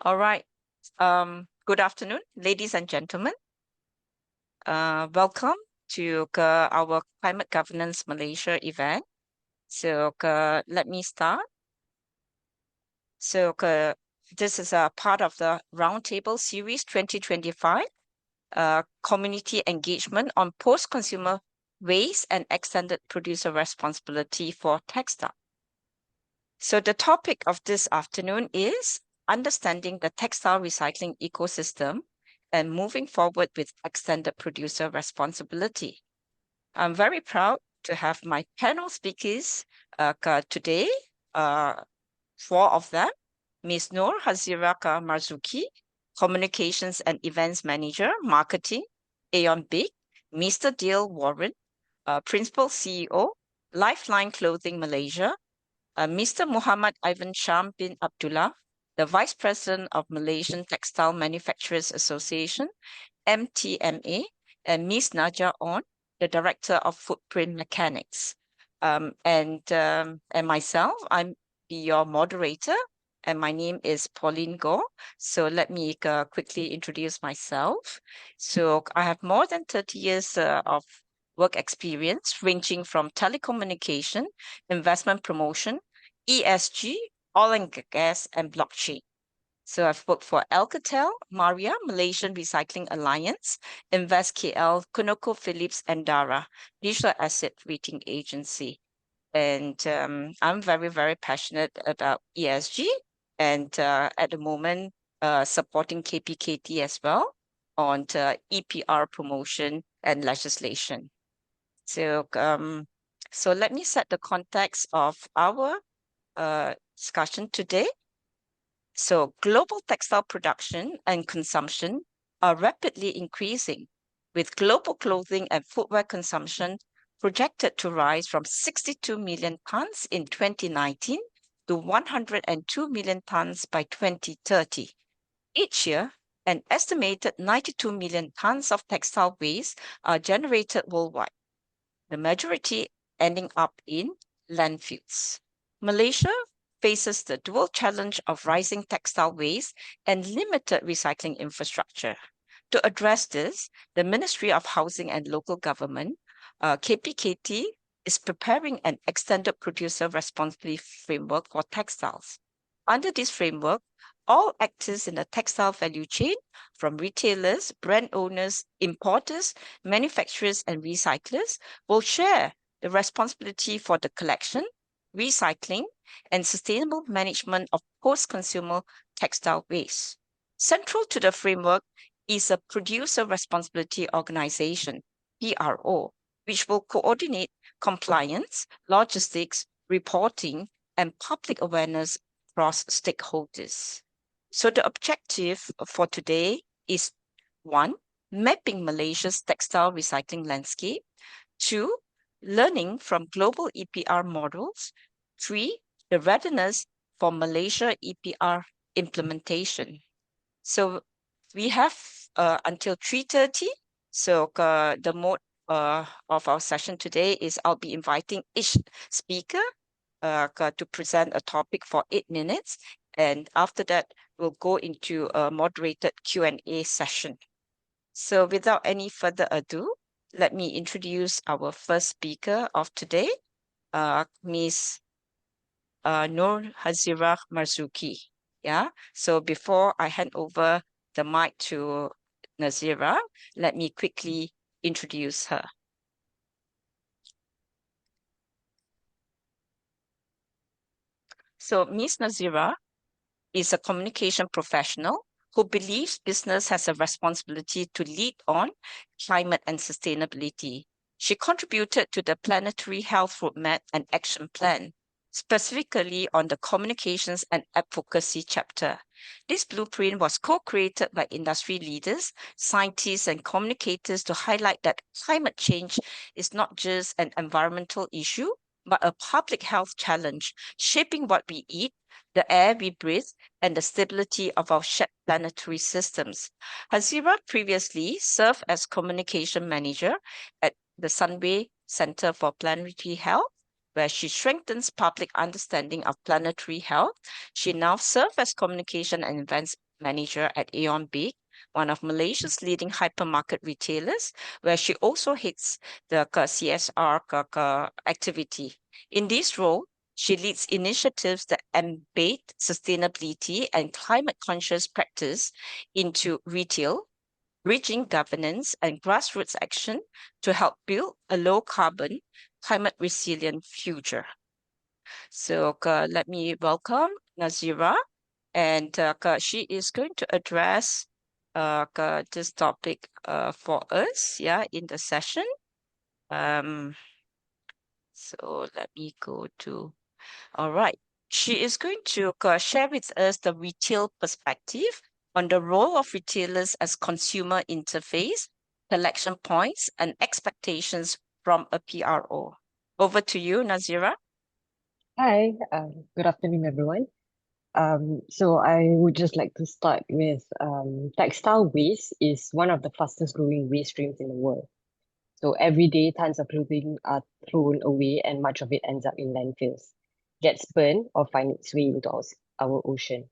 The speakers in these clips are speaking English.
All right. Good afternoon, ladies and gentlemen. Welcome to our Climate Governance Malaysia event. So let me start. So this is a part of the Roundtable Series 2025, community engagement on post-consumer waste and extended producer responsibility for textile. So the topic of this afternoon is understanding the textile recycling ecosystem and moving forward with extended producer responsibility. I'm very proud to have my panel speakers today, four of them. Ms. Noor Hazirah Marzuki, Communications and Events Manager, Marketing, Aeon Big, Mr. Dale Warren, Principal CEO, Lifeline Clothing Malaysia, Mr. Muhammad Ivan Sham bin Abdullah, the Vice President of Malaysian Textile Manufacturers Association, MTMA, and Ms. Najah Onn, the Director of Footprint Mechanics. And myself, I'm your moderator, and my name is Pauline Go. So let me quickly introduce myself. So I have more than 30 years of work experience, ranging from telecommunication, investment promotion, ESG, oil and gas, and blockchain. So I've worked for Alcatel, Maria, Malaysian Recycling Alliance, Invest KL, ConocoPhillips, and Dara, Digital Asset Rating Agency. And I'm very, very passionate about ESG and at the moment supporting KPKT as well on EPR promotion and legislation. So, so let me set the context of our discussion today. So global textile production and consumption are rapidly increasing, with global clothing and footwear consumption projected to rise from 62 million tons in 2019 to 102 million tons by 2030. Each year, an estimated 92 million tons of textile waste are generated worldwide, the majority ending up in landfills. Malaysia faces the dual challenge of rising textile waste and limited recycling infrastructure. To address this, the Ministry of Housing and Local Government, KPKT, is preparing an extended producer responsibility framework for textiles. Under this framework, all actors in the textile value chain, from retailers, brand owners, importers, manufacturers, and recyclers, will share the responsibility for the collection, recycling, and sustainable management of post-consumer textile waste. Central to the framework is a Producer Responsibility Organization, PRO, which will coordinate compliance, logistics, reporting, and public awareness across stakeholders. So the objective for today is 1, mapping Malaysia's textile recycling landscape, 2, learning from global EPR models, 3, the readiness for Malaysia EPR implementation. So we have until 3:30. So the mode of our session today is I'll be inviting each speaker to present a topic for 8 minutes. And after that, we'll go into a moderated Q&A session. So without any further ado, let me introduce our first speaker of today, Ms. Noor Hazirah Marzuki. Yeah. So before I hand over the mic to Nazira, let me quickly introduce her. So Ms. Nazira is a communication professional who believes business has a responsibility to lead on climate and sustainability. She contributed to the Planetary Health Roadmap and Action Plan, specifically on the communications and advocacy chapter. This blueprint was co-created by industry leaders, scientists, and communicators to highlight that climate change is not just an environmental issue, but a public health challenge, shaping what we eat, the air we breathe, and the stability of our shared planetary systems. Hazirah previously served as communication manager at the Sunway Center for Planetary Health, where she strengthens public understanding of planetary health. She now serves as communication and events manager at Aeon Big, one of Malaysia's leading hypermarket retailers, where she also heads the CSR activity. In this role, she leads initiatives that embed sustainability and climate-conscious practice into retail, bridging governance and grassroots action to help build a low-carbon, climate-resilient future. So let me welcome Hazirah, and she is going to address this topic for us, in the session. So let me go to, all right. She is going to share with us the retail perspective on the role of retailers as consumer interface, collection points, and expectations from a PRO. Over to you, Hazirah. Hi, good afternoon, everyone. So I would just like to start with textile waste is one of the fastest growing waste streams in the world. So every day, tons of clothing are thrown away, and much of it ends up in landfills, gets burned, or find its way into our ocean.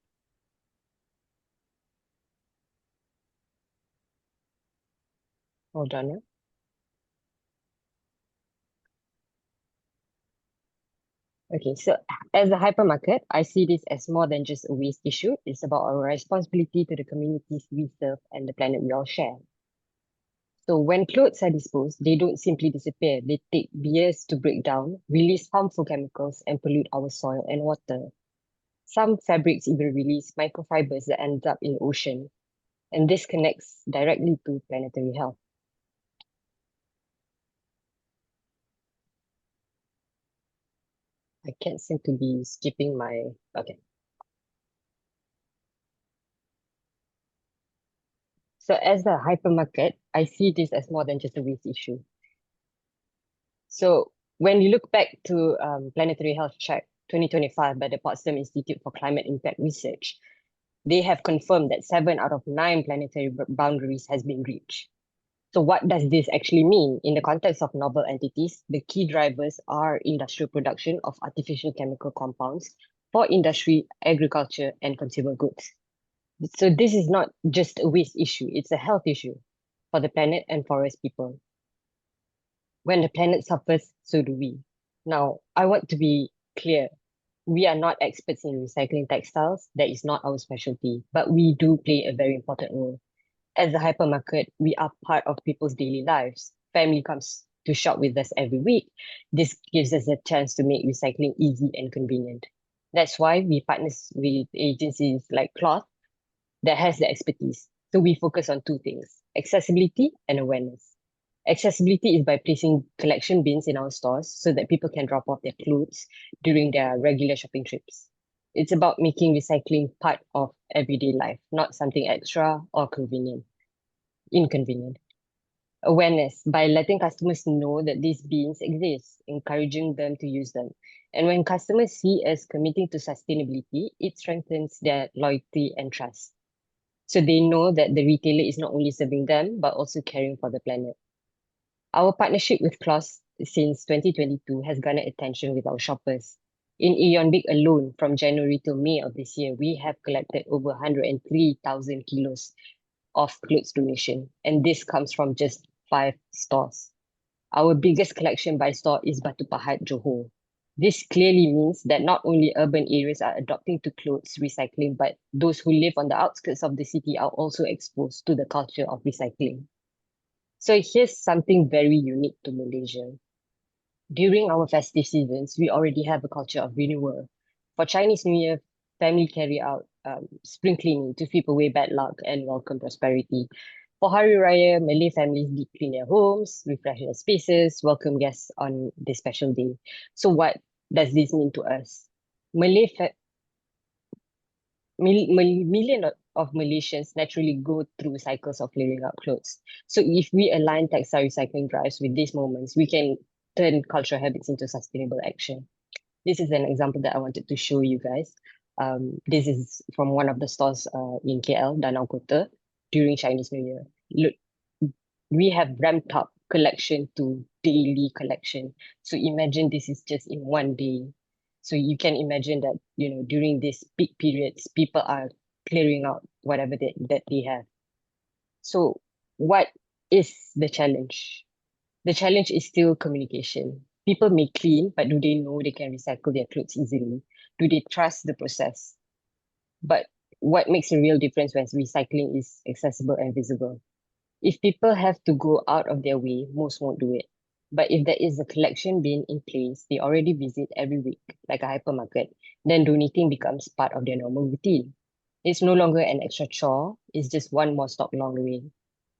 Hold on. Okay, so as a hypermarket, I see this as more than just a waste issue. It's about our responsibility to the communities we serve and the planet we all share. So when clothes are disposed, they don't simply disappear. They take years to break down, release harmful chemicals, and pollute our soil and water. Some fabrics even release microfibers that end up in the ocean, and this connects directly to planetary health. I can't seem to be skipping my... Okay. So as a hypermarket, I see this as more than just a waste issue. So when you look back to Planetary Health Check 2025 by the Potsdam Institute for Climate Impact Research, they have confirmed that 7 out of 9 planetary boundaries has been reached. So what does this actually mean? In the context of novel entities, the key drivers are industrial production of artificial chemical compounds for industry, agriculture, and consumer goods. So this is not just a waste issue, it's a health issue for the planet and forest people. When the planet suffers, so do we. Now, I want to be clear. We are not experts in recycling textiles. That is not our specialty, but we do play a very important role. As a hypermarket, we are part of people's daily lives. Family comes to shop with us every week. This gives us a chance to make recycling easy and convenient. That's why we partner with agencies like Kloth that has the expertise. So we focus on two things, accessibility and awareness. Accessibility is by placing collection bins in our stores so that people can drop off their clothes during their regular shopping trips. It's about making recycling part of everyday life, not something extra or inconvenient. Awareness by letting customers know that these bins exist, encouraging them to use them. And when customers see us committing to sustainability, it strengthens their loyalty and trust. So they know that the retailer is not only serving them, but also caring for the planet. Our partnership with Kloth since 2022 has garnered attention with our shoppers. In Aeon Big alone, from January to May of this year, we have collected over 103,000 kilos of clothes donation, and this comes from just 5 stores. Our biggest collection by store is Batu Pahat, Johor. This clearly means that not only urban areas are adopting to clothes recycling, but those who live on the outskirts of the city are also exposed to the culture of recycling. So here's something very unique to Malaysia. During our festive seasons, we already have a culture of renewal. For Chinese New Year, family carry out spring cleaning to sweep away bad luck and welcome prosperity. For Hari Raya, Malay families deep clean their homes, refresh their spaces, welcome guests on this special day. So what does this mean to us? Million of Malaysians naturally go through cycles of clearing out clothes. So if we align textile recycling drives with these moments, we can turn cultural habits into sustainable action. This is an example that I wanted to show you guys. This is from one of the stores in KL, Danau Kota, during Chinese New Year. Look, we have ramped up collection to daily collection. So imagine this is just in one day. So you can imagine that, during these peak periods, people are clearing out whatever that they have. So what is the challenge? The challenge is still communication. People may clean, but do they know they can recycle their clothes easily? Do they trust the process? But what makes a real difference when recycling is accessible and visible? If people have to go out of their way, most won't do it. But if there is a collection bin in place they already visit every week, like a hypermarket, then donating becomes part of their normal routine. It's no longer an extra chore, it's just one more stop along the way.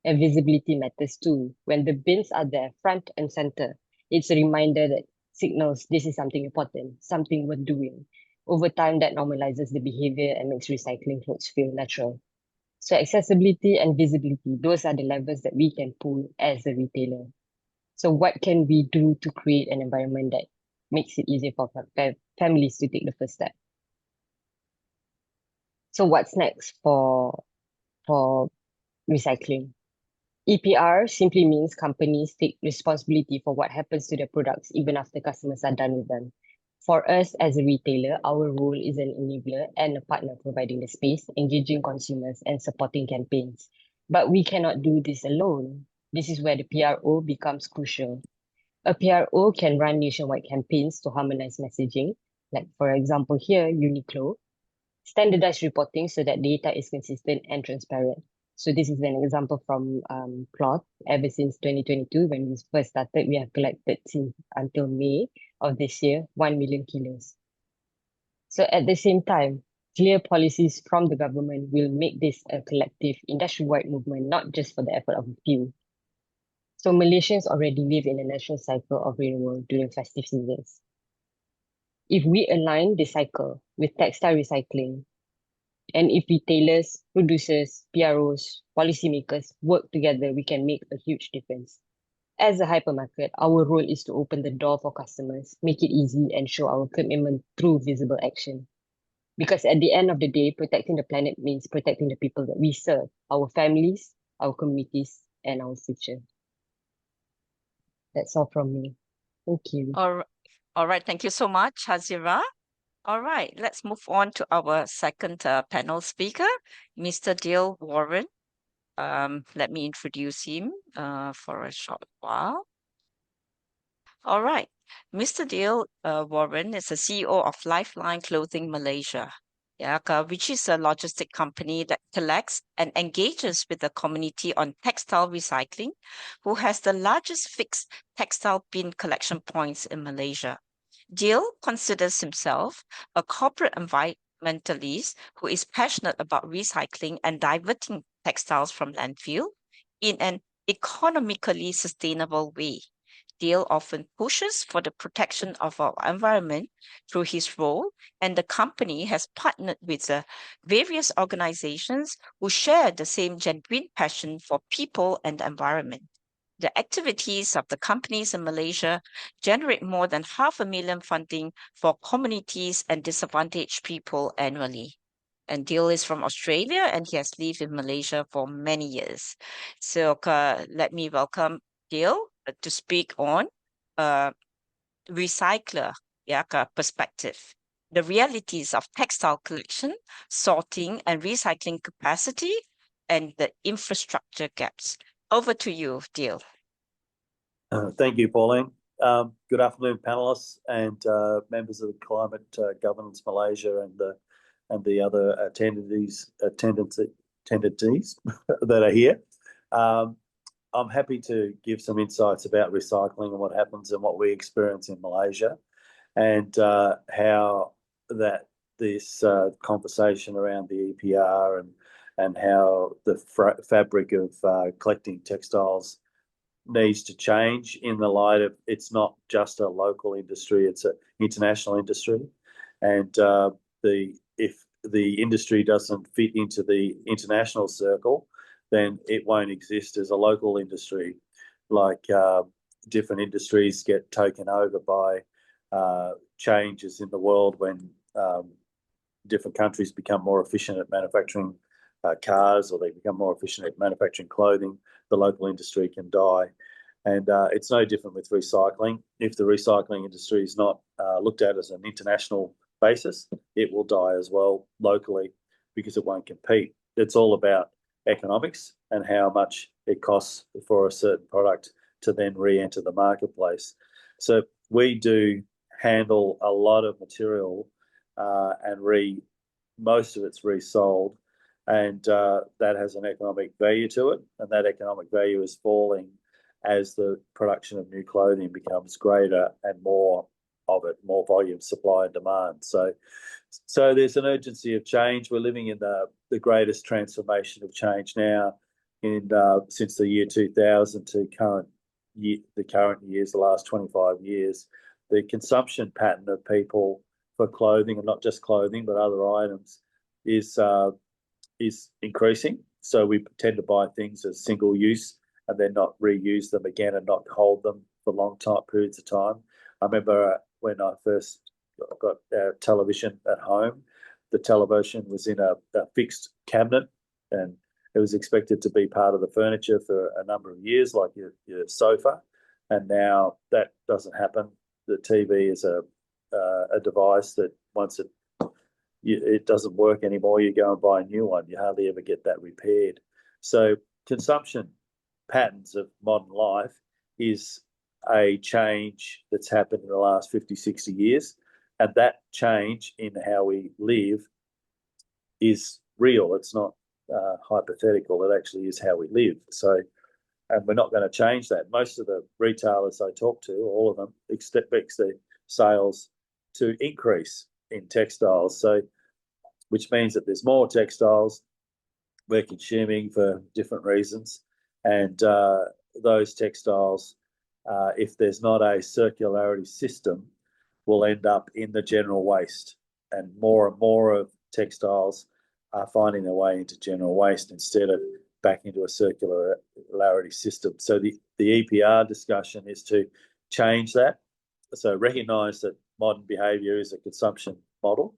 And visibility matters too. When the bins are there, front and center, it's a reminder that signals this is something important, something worth doing. Over time, that normalizes the behavior and makes recycling clothes feel natural. So accessibility and visibility, those are the levers that we can pull as a retailer. So what can we do to create an environment that makes it easier for families to take the first step? So what's next for recycling? EPR simply means companies take responsibility for what happens to their products even after customers are done with them. For us as a retailer, our role is an enabler and a partner providing the space, engaging consumers, and supporting campaigns. But we cannot do this alone. This is where the PRO becomes crucial. A PRO can run nationwide campaigns to harmonize messaging, like, for example, here, Uniqlo, standardized reporting so that data is consistent and transparent. So this is an example from Kloth. Ever since 2022, when we first started, we have collected since until May of this year, 1 million kilos. So at the same time, clear policies from the government will make this a collective industry-wide movement, not just for the effort of a few. So Malaysians already live in a natural cycle of renewal during festive seasons. If we align the cycle with textile recycling, and if retailers, producers, PROs, policymakers work together, we can make a huge difference. As a hypermarket, our role is to open the door for customers, make it easy, and show our commitment through visible action. Because at the end of the day, protecting the planet means protecting the people that we serve, our families, our communities, and our future. That's all from me. Thank you. All right. Thank you so much, Hazirah. All right, let's move on to our second panel speaker, Mr. Dale Warren. Let me introduce him for a short while. All right, Mr. Dale Warren is the CEO of Lifeline Clothing Malaysia, which is a logistic company that collects and engages with the community on textile recycling, who has the largest fixed textile bin collection points in Malaysia. Dale considers himself a corporate environmentalist who is passionate about recycling and diverting textiles from landfill in an economically sustainable way. Dale often pushes for the protection of our environment through his role, and the company has partnered with various organizations who share the same genuine passion for people and the environment. The activities of the companies in Malaysia generate more than 500,000 funding for communities and disadvantaged people annually. And Dale is from Australia and he has lived in Malaysia for many years. So let me welcome Dale to speak on recycler perspective, the realities of textile collection, sorting and recycling capacity, and the infrastructure gaps. Over to you, Dale. Thank you, Pauline. Good afternoon, panelists and members of the Climate Governance Malaysia and the other attendees that are here. I'm happy to give some insights about recycling and what happens and what we experience in Malaysia, and how this conversation around the EPR and how the fabric of collecting textiles needs to change in the light of it's not just a local industry, it's an international industry. And if the industry doesn't fit into the international circle, then it won't exist as a local industry. Like different industries get taken over by changes in the world when different countries become more efficient at manufacturing cars, or they become more efficient at manufacturing clothing, the local industry can die. And it's no different with recycling. If the recycling industry is not looked at as an international basis, it will die as well locally, because it won't compete. It's all about economics and how much it costs for a certain product to then re-enter the marketplace. So we do handle a lot of material and most of it's resold, and that has an economic value to it, and that economic value is falling as the production of new clothing becomes greater and more of it, more volume, supply and demand. So there's an urgency of change. We're living in the greatest transformation of change now since the year 2000 to the current years, the last 25 years. The consumption pattern of people for clothing, and not just clothing but other items, is increasing. So we tend to buy things as single use and then not reuse them again and not hold them for long periods of time. I remember when I first got our television at home, the television was in a fixed cabinet and it was expected to be part of the furniture for a number of years, like your sofa. And now that doesn't happen. The TV is a device that once it doesn't work anymore, you go and buy a new one. You hardly ever get that repaired. So consumption patterns of modern life is a change that's happened in the last 50, 60 years. And that change in how we live is real. It's not hypothetical. It actually is how we live. So, and we're not going to change that. Most of the retailers I talk to, all of them, expect their sales to increase in textiles. So, which means that there's more textiles we're consuming for different reasons. And those textiles, if there's not a circularity system, will end up in the general waste. And more of textiles are finding their way into general waste instead of back into a circularity system. So the EPR discussion is to change that. So recognise that modern behaviour is a consumption model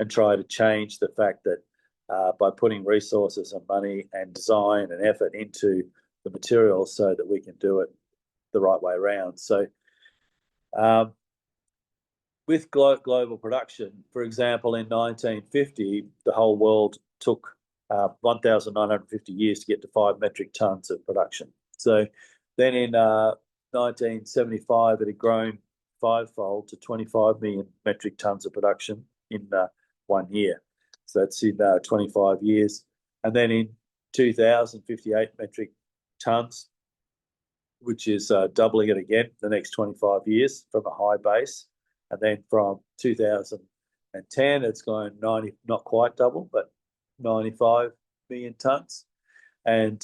and try to change the fact that by putting resources and money and design and effort into the materials so that we can do it the right way around. So with global production, for example, in 1950, the whole world took 1,950 years to get to 5 metric tonnes of production. So then in 1975, it had grown fivefold to 25 million metric tonnes of production in 1 year. So that's in 25 years. And then in 2000, 58 metric tonnes, which is doubling it again the next 25 years from a high base. And then from 2010, it's going 90, not quite double, but 95 million tonnes. And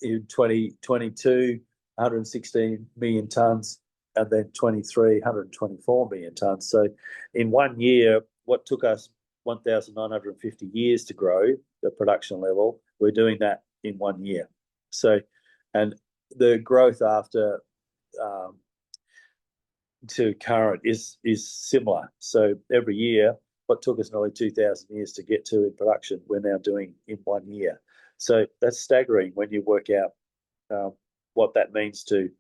in 2022, 116 million tonnes, and then 23, 124 million tonnes. So in 1 year, what took us 1,950 years to grow the production level, we're doing that in 1 year. So, and the growth after to current is similar. So every year, what took us nearly 2,000 years to get to in production, we're now doing in 1 year. So that's staggering when you work out what that means to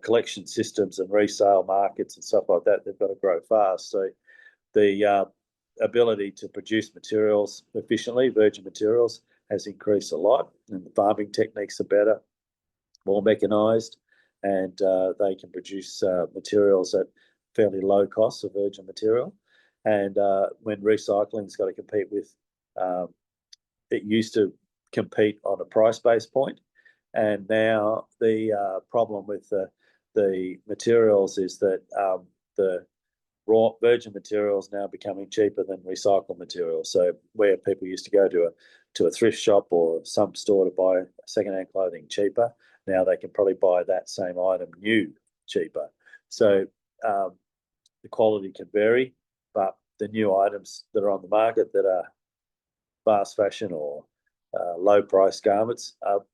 collection systems and resale markets and stuff like that. They've got to grow fast. So the ability to produce materials efficiently, virgin materials, has increased a lot, and the farming techniques are better, more mechanised, and they can produce materials at fairly low cost of virgin material. And when recycling's got to compete with, it used to compete on a price-based point, and now the problem with the materials is that the raw virgin materials now becoming cheaper than recycled materials. So where people used to go to a thrift shop or some store to buy secondhand clothing cheaper, now they can probably buy that same item new cheaper. So the quality can vary, but the new items that are on the market that are fast fashion or low price garments are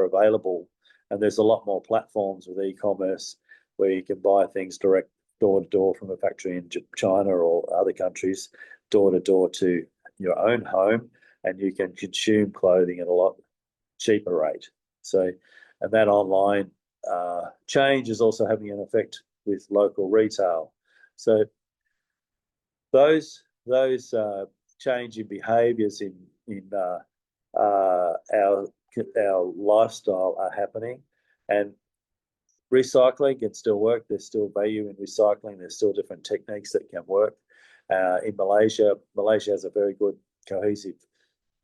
available. And there's a lot more platforms with e-commerce where you can buy things direct door to door from a factory in China or other countries, door to door to your own home, and you can consume clothing at a lot cheaper rate. So, and that online change is also having an effect with local retail. So those change in behaviours in our lifestyle are happening, and recycling can still work. There's still value in recycling. There's still different techniques that can work. In Malaysia has a very good cohesive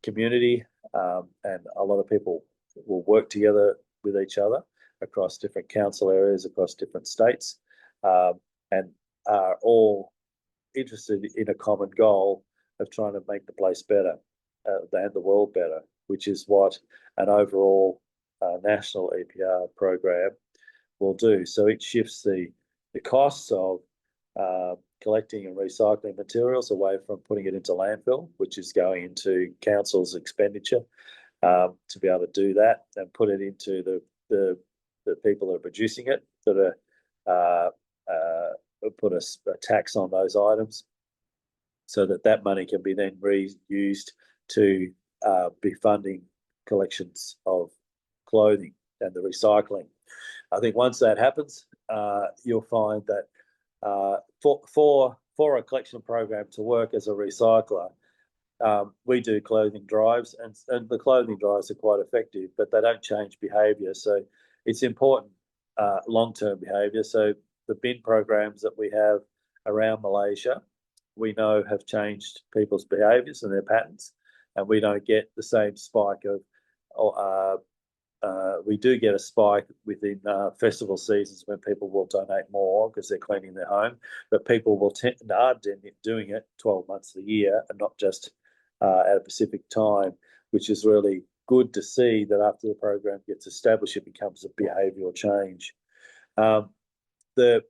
community, and a lot of people will work together with each other across different council areas, across different states, and are all interested in a common goal of trying to make the place better and the world better, which is what an overall national EPR program will do. So it shifts the costs of collecting and recycling materials away from putting it into landfill, which is going into council's expenditure, to be able to do that, and put it into the people that are producing it, that are put a tax on those items, so that money can be then reused to be funding collections of clothing and the recycling. I think once that happens, you'll find that for a collection program to work as a recycler, we do clothing drives, and the clothing drives are quite effective, but they don't change behaviour. So it's important long-term behaviour. So the bin programs that we have around Malaysia, we know have changed people's behaviours and their patterns, and we don't get the same spike of. We do get a spike within festival seasons when people will donate more because they're cleaning their home, but people will are doing it 12 months a year and not just at a specific time, which is really good to see that after the program gets established, it becomes a behavioural change. The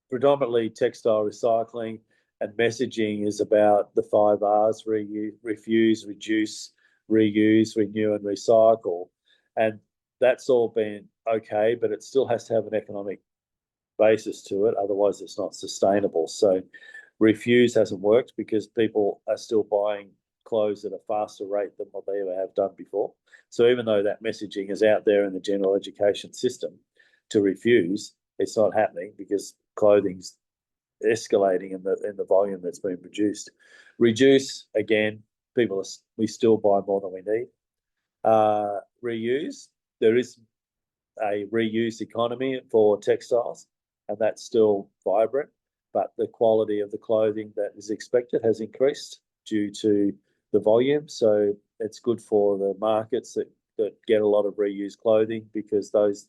predominantly textile recycling and messaging is about the 5 R's: refuse, reduce, reuse, renew, and recycle. And that's all been okay, but it still has to have an economic basis to it. Otherwise, it's not sustainable. So refuse hasn't worked because people are still buying clothes at a faster rate than what they ever have done before. So even though that messaging is out there in the general education system to refuse, it's not happening because clothing's escalating in the volume that's been produced. Reduce, again, we still buy more than we need. Reuse, there is a reuse economy for textiles, and that's still vibrant, but the quality of the clothing that is expected has increased due to the volume. So it's good for the markets that get a lot of reused clothing, because those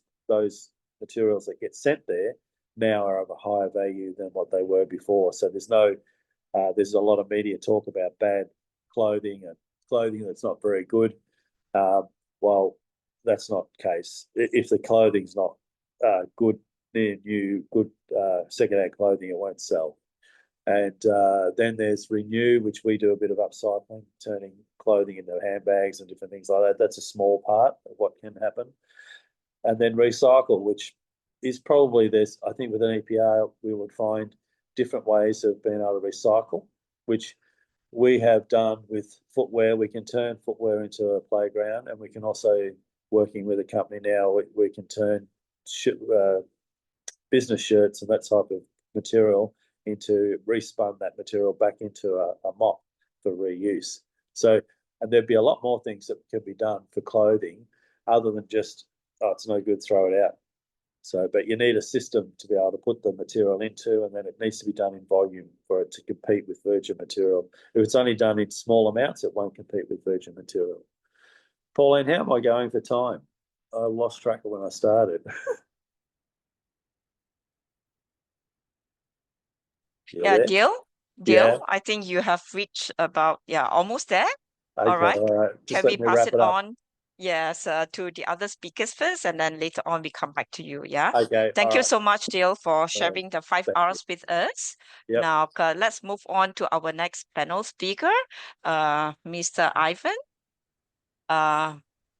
materials that get sent there now are of a higher value than what they were before. So there's a lot of media talk about bad clothing and clothing that's not very good. Well, that's not the case. If the clothing's not good, new, good second-hand clothing, it won't sell. And then there's renew, which we do a bit of upcycling, turning clothing into handbags and different things like that. That's a small part of what can happen. And then recycle, which is probably I think with an EPR, we would find different ways of being able to recycle, which we have done with footwear. We can turn footwear into a playground, and we can also, working with a company now, we can turn business shirts and that type of material respun that material back into a mop for reuse. So, and there'd be a lot more things that can be done for clothing other than just, it's no good, throw it out. So, but you need a system to be able to put the material into, and then it needs to be done in volume for it to compete with virgin material. If it's only done in small amounts, it won't compete with virgin material. Pauline, how am I going for time? I lost track of when I started. Yeah, Dale, Yeah. I think you have reached about, almost there. Okay, all right. Just Can we let me pass wrap it it up. on? Yes, to the other speakers first, and then later on we come back to you. Yeah. Okay. Thank all you right. so much, Dale, for sharing the 5 Thank you. R's with us. Yep. Now, let's move on to our next panel speaker, Mr. Ivan.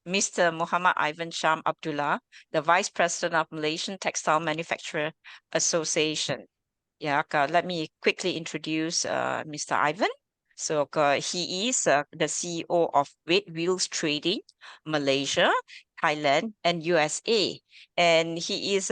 Mr. Muhammad Ivan Sham Abdullah, the Vice President of Malaysian Textile Manufacturer Association. Yeah, let me quickly introduce Mr. Ivan. So he is the CEO of Red Wheels Trading, Malaysia, Thailand, and USA. And he is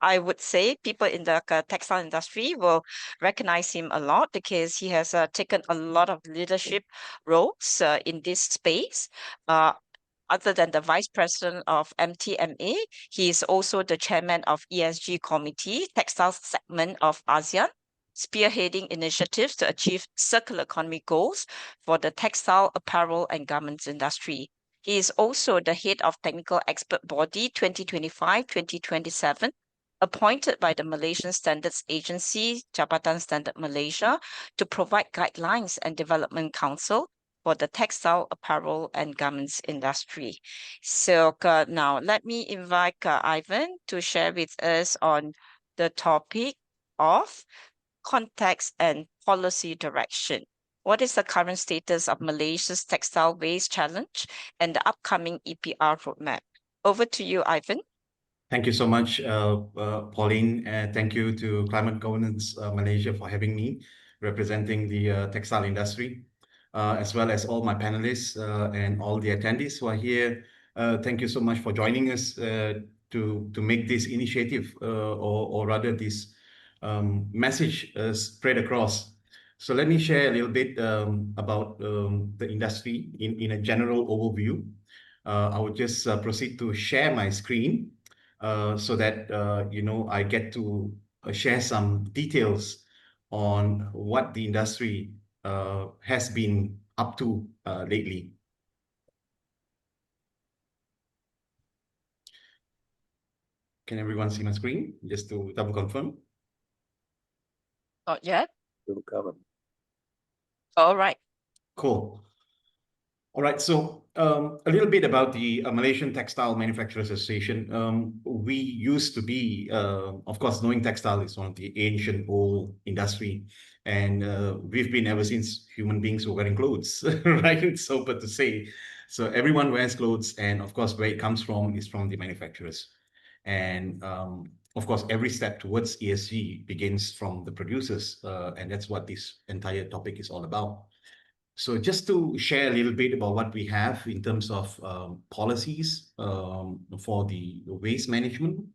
I would say people in the textile industry will recognize him a lot because he has taken a lot of leadership roles in this space. Other than the vice president of MTMA, he is also the chairman of ESG committee, textiles segment of ASEAN, spearheading initiatives to achieve circular economy goals for the textile, apparel, and garments industry. He is also the head of technical expert body 2025-2027, appointed by the Malaysian Standards Agency, Jabatan Standard Malaysia, to provide guidelines and development counsel for the textile, apparel, and garments industry. So now let me invite Ivan to share with us on the topic of context and policy direction. What is the current status of Malaysia's textile waste challenge and the upcoming EPR roadmap? Over to you, Ivan. Thank you so much, Pauline, and thank you to Climate Governance Malaysia for having me representing the textile industry, as well as all my panelists and all the attendees who are here. Thank you so much for joining us to make this initiative or rather this message spread across. So let me share a little bit about the industry in a general overview. I would just proceed to share my screen so that I get to share some details on what the industry has been up to lately. Can everyone see my screen? Just to double confirm. Not yet. Still coming. All right. Cool. All right, so a little bit about the Malaysian Textile Manufacturers Association. We used to be, of course, knowing textile is one of the ancient old industry, and we've been ever since human beings were wearing clothes, right? It's sober to say. So everyone wears clothes, and of course, where it comes from is from the manufacturers. And of course, every step towards ESG begins from the producers, and that's what this entire topic is all about. So just to share a little bit about what we have in terms of policies for the waste management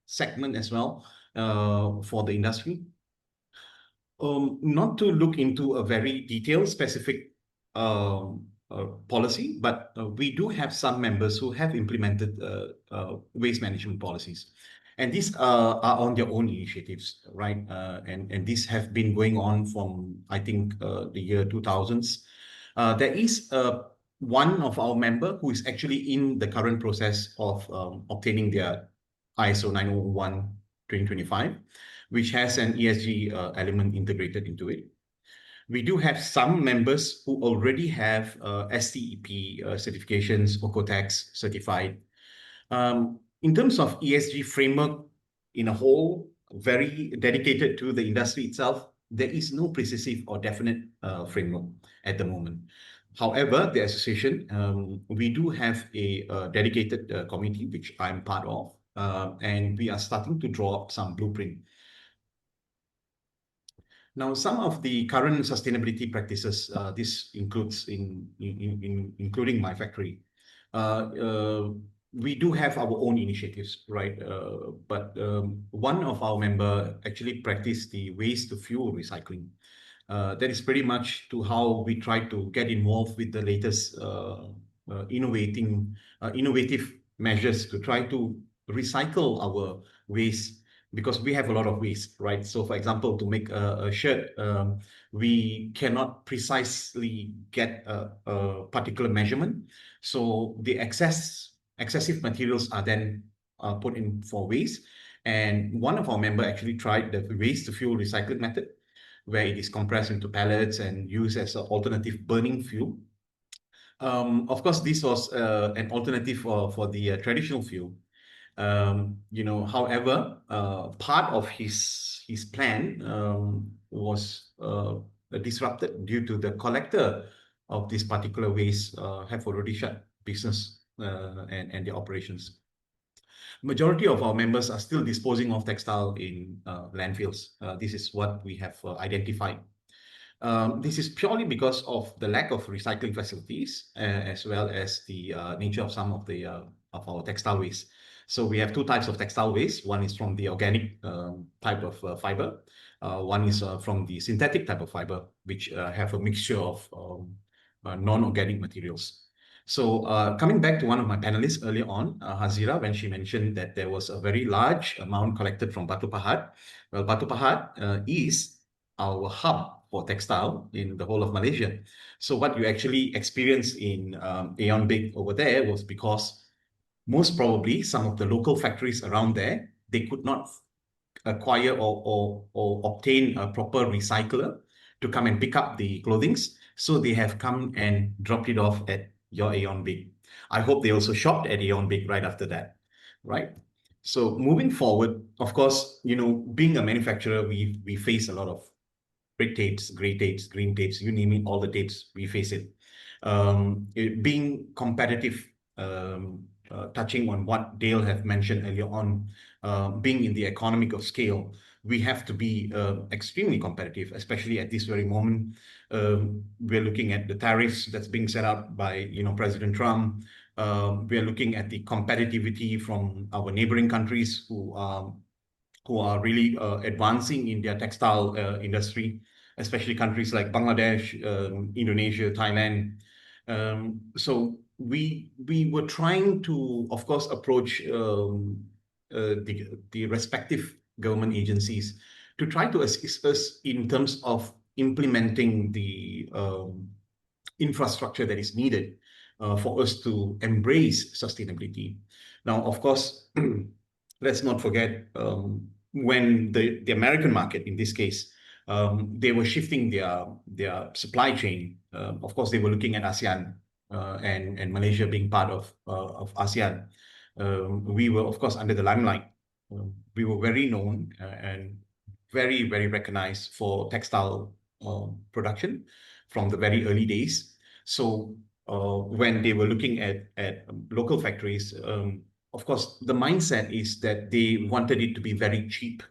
segment as well for the industry. Not to look into a very detailed, specific policy, but we do have some members who have implemented waste management policies. And these are on their own initiatives, right? And these have been going on from, I think, the year 2000s. There is one of our member who is actually in the current process of obtaining their ISO 9001-2025, which has an ESG element integrated into it. We do have some members who already have STEP certifications, OCOTEX certified. In terms of ESG framework in a whole, very dedicated to the industry itself, there is no precise or definite framework at the moment. However, the association, we do have a dedicated committee, which I'm part of, and we are starting to draw up some blueprint. Now, some of the current sustainability practices, this includes including my factory. We do have our own initiatives, right? But one of our member actually practiced the waste to fuel recycling. That is pretty much to how we try to get involved with the latest innovative measures to try to recycle our waste, because we have a lot of waste, right? So for example, to make a shirt, we cannot precisely get a particular measurement. So the excessive materials are then put in for waste. And one of our members actually tried the waste to fuel recycling method, where it is compressed into pellets and used as an alternative burning fuel. Of course, this was an alternative for the traditional fuel. However, part of his plan was disrupted due to the collector of this particular waste have already shut business and the operations. Majority of our members are still disposing of textile in landfills. This is what we have identified. This is purely because of the lack of recycling facilities, as well as the nature of some of the of our textile waste. So we have two types of textile waste. One is from the organic type of fiber. One is from the synthetic type of fiber, which have a mixture of non-organic materials. So coming back to one of my panelists earlier on, Hazirah, when she mentioned that there was a very large amount collected from Batu Pahat. Well, Batu Pahat is our hub for textile in the whole of Malaysia. So what you actually experienced in Aeon Big over there was because most probably some of the local factories around there, they could not acquire or obtain a proper recycler to come and pick up the clothings. So they have come and dropped it off at your Aeon Big. I hope they also shopped at Aeon Big right after that, right? So moving forward, of course, you know, being a manufacturer, we face a lot of red tapes, gray tapes, green tapes, you name it, all the tapes, we face it. Being competitive, touching on what Dale have mentioned earlier on, being in the economic of scale, we have to be extremely competitive, especially at this very moment. We're looking at the tariffs that's being set out by, you know, President Trump. We're looking at the competitivity from our neighboring countries who are really advancing in their textile industry, especially countries like Bangladesh, Indonesia, Thailand. So we were trying to, of course, approach the respective government agencies to try to assist us in terms of implementing the infrastructure that is needed for us to embrace sustainability. Now, of course, let's not forget when the American market, in this case, they were shifting their supply chain. Of course, they were looking at ASEAN and Malaysia being part of ASEAN. We were, of course, under the limelight. We were very known and very, very recognized for textile production from the very early days. So when they were looking at local factories, of course, the mindset is that they wanted it to be very cheap,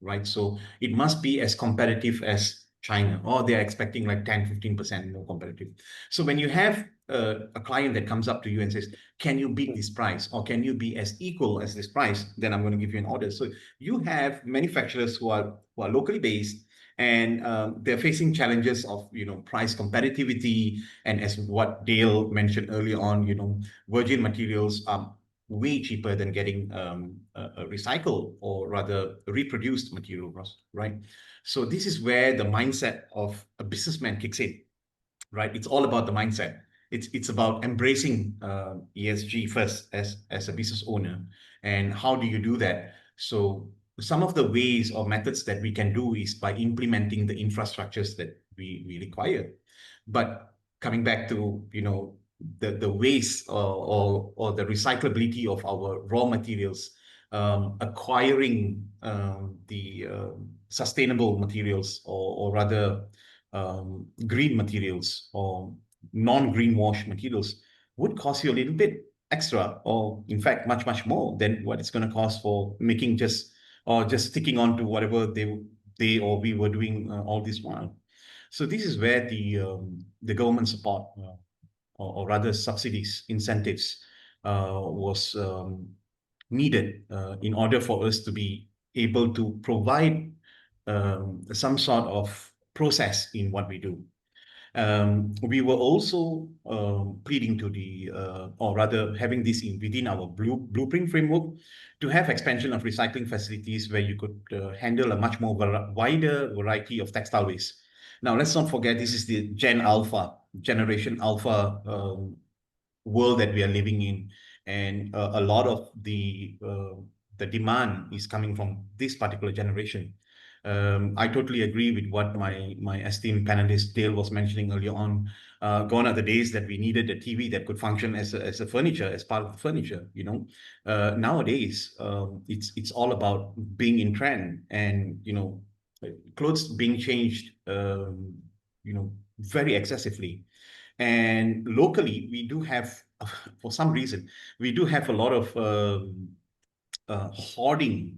right? So it must be as competitive as China, or they're expecting like 10, 15% more competitive. So when you have a client that comes up to you and says, can you beat this price, or can you be as equal as this price, then I'm going to give you an order. So you have manufacturers who are locally based, and they're facing challenges of, you know, price competitivity. And as what Dale mentioned earlier on, you know, virgin materials are way cheaper than getting a recycled or rather reproduced material, right? So this is where the mindset of a businessman kicks in, right? It's all about the mindset. It's about embracing ESG first as a business owner. And how do you do that? So some of the ways or methods that we can do is by implementing the infrastructures that we require. But coming back to, you know, the waste or the recyclability of our raw materials, acquiring the sustainable materials or rather green materials or non-greenwash materials would cost you a little bit extra, or in fact much, much more than what it's going to cost for making just sticking on to whatever they or we were doing all this while. So this is where the government support or rather subsidies, incentives was needed in order for us to be able to provide some sort of process in what we do. We were also pleading to the, or rather having this within our blueprint framework to have expansion of recycling facilities where you could handle a much more wider variety of textile waste. Now, let's not forget, this is the Generation Alpha world that we are living in. And a lot of the demand is coming from this particular generation. I totally agree with what my esteemed panelist Dale was mentioning earlier on. Gone are the days that we needed a TV that could function as a furniture, as part of the furniture. You know, nowadays it's all about being in trend, and you know, clothes being changed, you know, very excessively. And locally, we do have, for some reason, we do have a lot of hoarding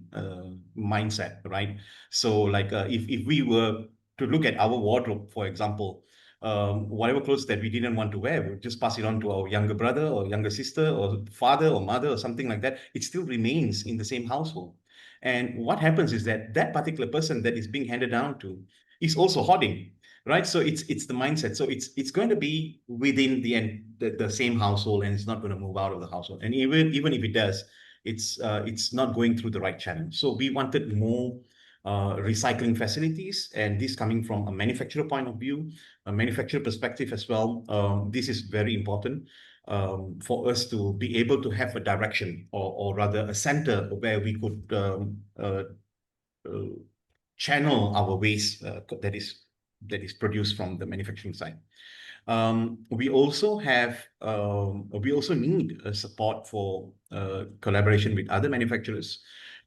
mindset, right? So like if we were to look at our wardrobe, for example, whatever clothes that we didn't want to wear, we'll just pass it on to our younger brother or younger sister or father or mother or something like that. It still remains in the same household. And what happens is that that particular person that is being handed down to is also hoarding, right? So it's the mindset. So it's going to be within the same household, and it's not going to move out of the household. And even if it does, it's not going through the right channel. So we wanted more recycling facilities, and this coming from a manufacturer point of view, a manufacturer perspective as well. This is very important for us to be able to have a direction, or rather a center where we could channel our waste that is produced from the manufacturing side. We also need support for collaboration with other manufacturers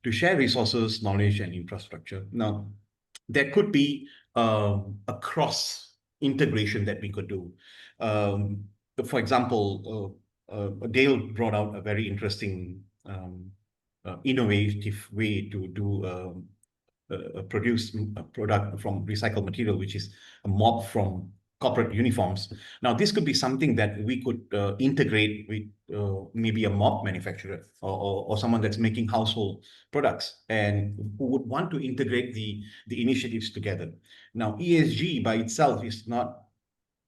to share resources, knowledge, and infrastructure. Now, there could be a cross integration that we could do. For example, Dale brought out a very interesting, innovative way to do produce a product from recycled material, which is a mop from corporate uniforms. Now, this could be something that we could integrate with maybe a mop manufacturer or someone that's making household products and who would want to integrate the initiatives together. Now, ESG by itself is not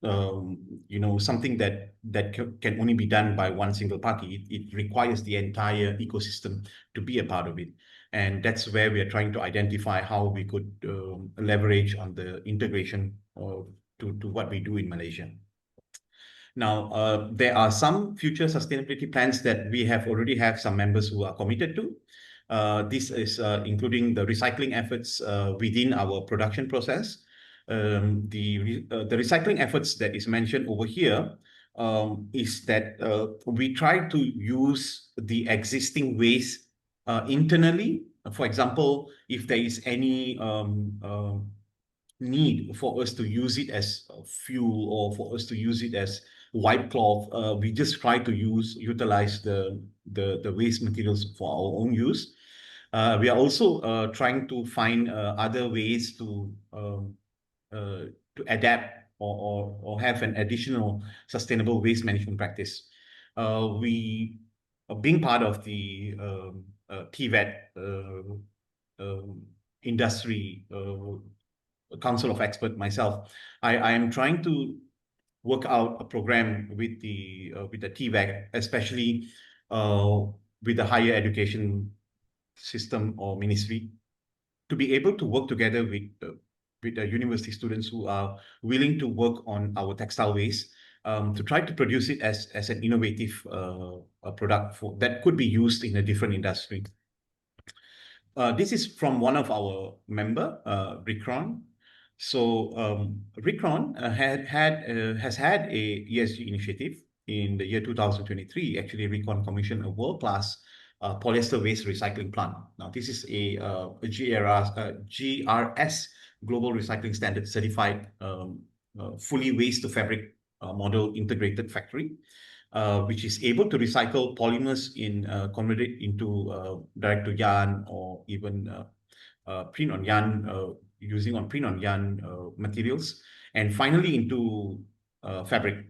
something that can only be done by one single party. It requires the entire ecosystem to be a part of it. And that's where we are trying to identify how we could leverage on the integration to what we do in Malaysia. Now, there are some future sustainability plans that we already have some members who are committed to. This is including the recycling efforts within our production process. The recycling efforts that is mentioned over here is that we try to use the existing waste internally. For example, if there is any need for us to use it as fuel or for us to use it as white cloth, we just try to utilize the waste materials for our own use. We are also trying to find other ways to adapt or have an additional sustainable waste management practice. We, being part of the TVET industry council of expert myself, I am trying to work out a program with the TVET, especially with the higher education system or ministry, to be able to work together with the university students who are willing to work on our textile waste to try to produce it as an innovative product that could be used in a different industry. This is from one of our member, Rikron. So Rikron has had a ESG initiative in the year 2023. Actually, Rikron commissioned a world-class polyester waste recycling plant. Now, this is a GRS Global Recycling Standard certified fully waste to fabric model integrated factory, which is able to recycle polymers convert it into direct to yarn or even print on yarn, using on print on yarn materials, and finally into fabric.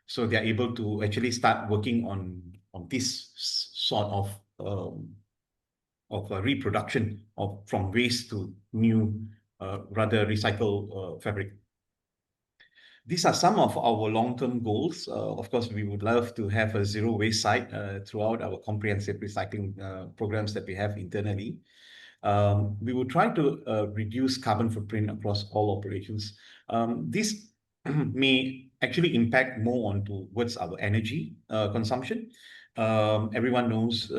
So they are able to actually start working on this sort of reproduction from waste to new, rather recycled fabric. These are some of our long-term goals. Of course, we would love to have a zero waste site throughout our comprehensive recycling programs that we have internally. We will try to reduce carbon footprint across all operations. This may actually impact more towards our energy consumption. Everyone knows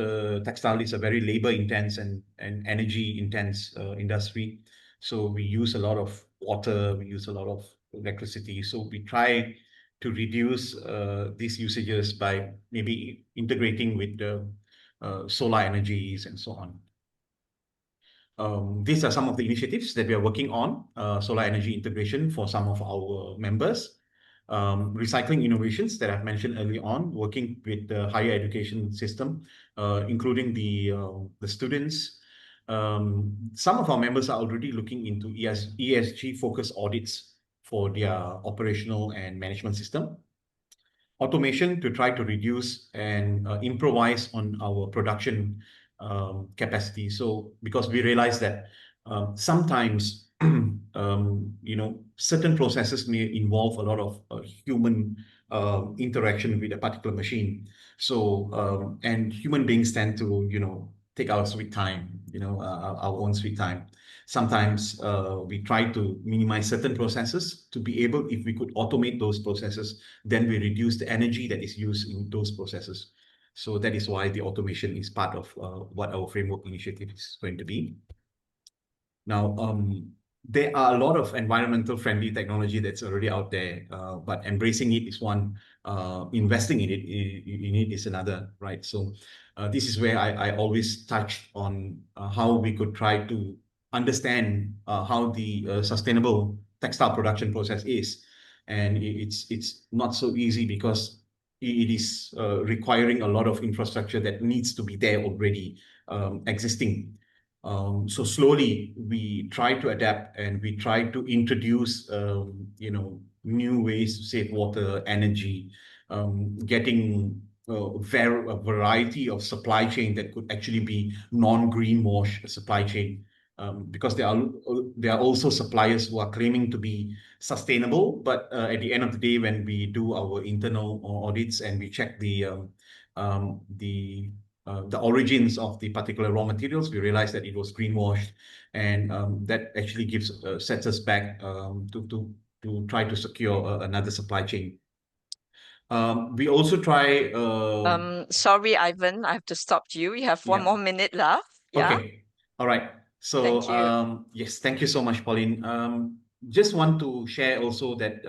textile is a very labor-intense and energy-intense industry. So we use a lot of water, we use a lot of electricity. So we try to reduce these usages by maybe integrating with the solar energies and so on. These are some of the initiatives that we are working on, solar energy integration for some of our members, recycling innovations that I've mentioned early on, working with the higher education system, including the students. Some of our members are already looking into ESG focused audits for their operational and management system. Automation to try to reduce and improvise on our production capacity. So because we realize that sometimes certain processes may involve a lot of human interaction with a particular machine. So and human beings tend to take our sweet time, our own sweet time. Sometimes we try to minimize certain processes to be able, if we could automate those processes, then we reduce the energy that is used in those processes. So that is why the automation is part of what our framework initiative is going to be. Now, there are a lot of environmental friendly technology that's already out there, but embracing it is one, investing in it is another, right? So this is where I always touched on how we could try to understand how the sustainable textile production process is. And it's not so easy because it is requiring a lot of infrastructure that needs to be there already existing. So slowly we try to adapt and we try to introduce, new ways to save water, energy, getting a variety of supply chain that could actually be non-greenwash supply chain. Because there are also suppliers who are claiming to be sustainable, but at the end of the day, when we do our internal audits and we check the origins of the particular raw materials, we realize that it was greenwashed, and that actually sets us back to try to secure another supply chain. We also try. Sorry, Ivan, I have to stop you. You have one more minute left. Yeah. Okay. All right. So thank you. yes, thank you so much, Pauline. Just want to share also that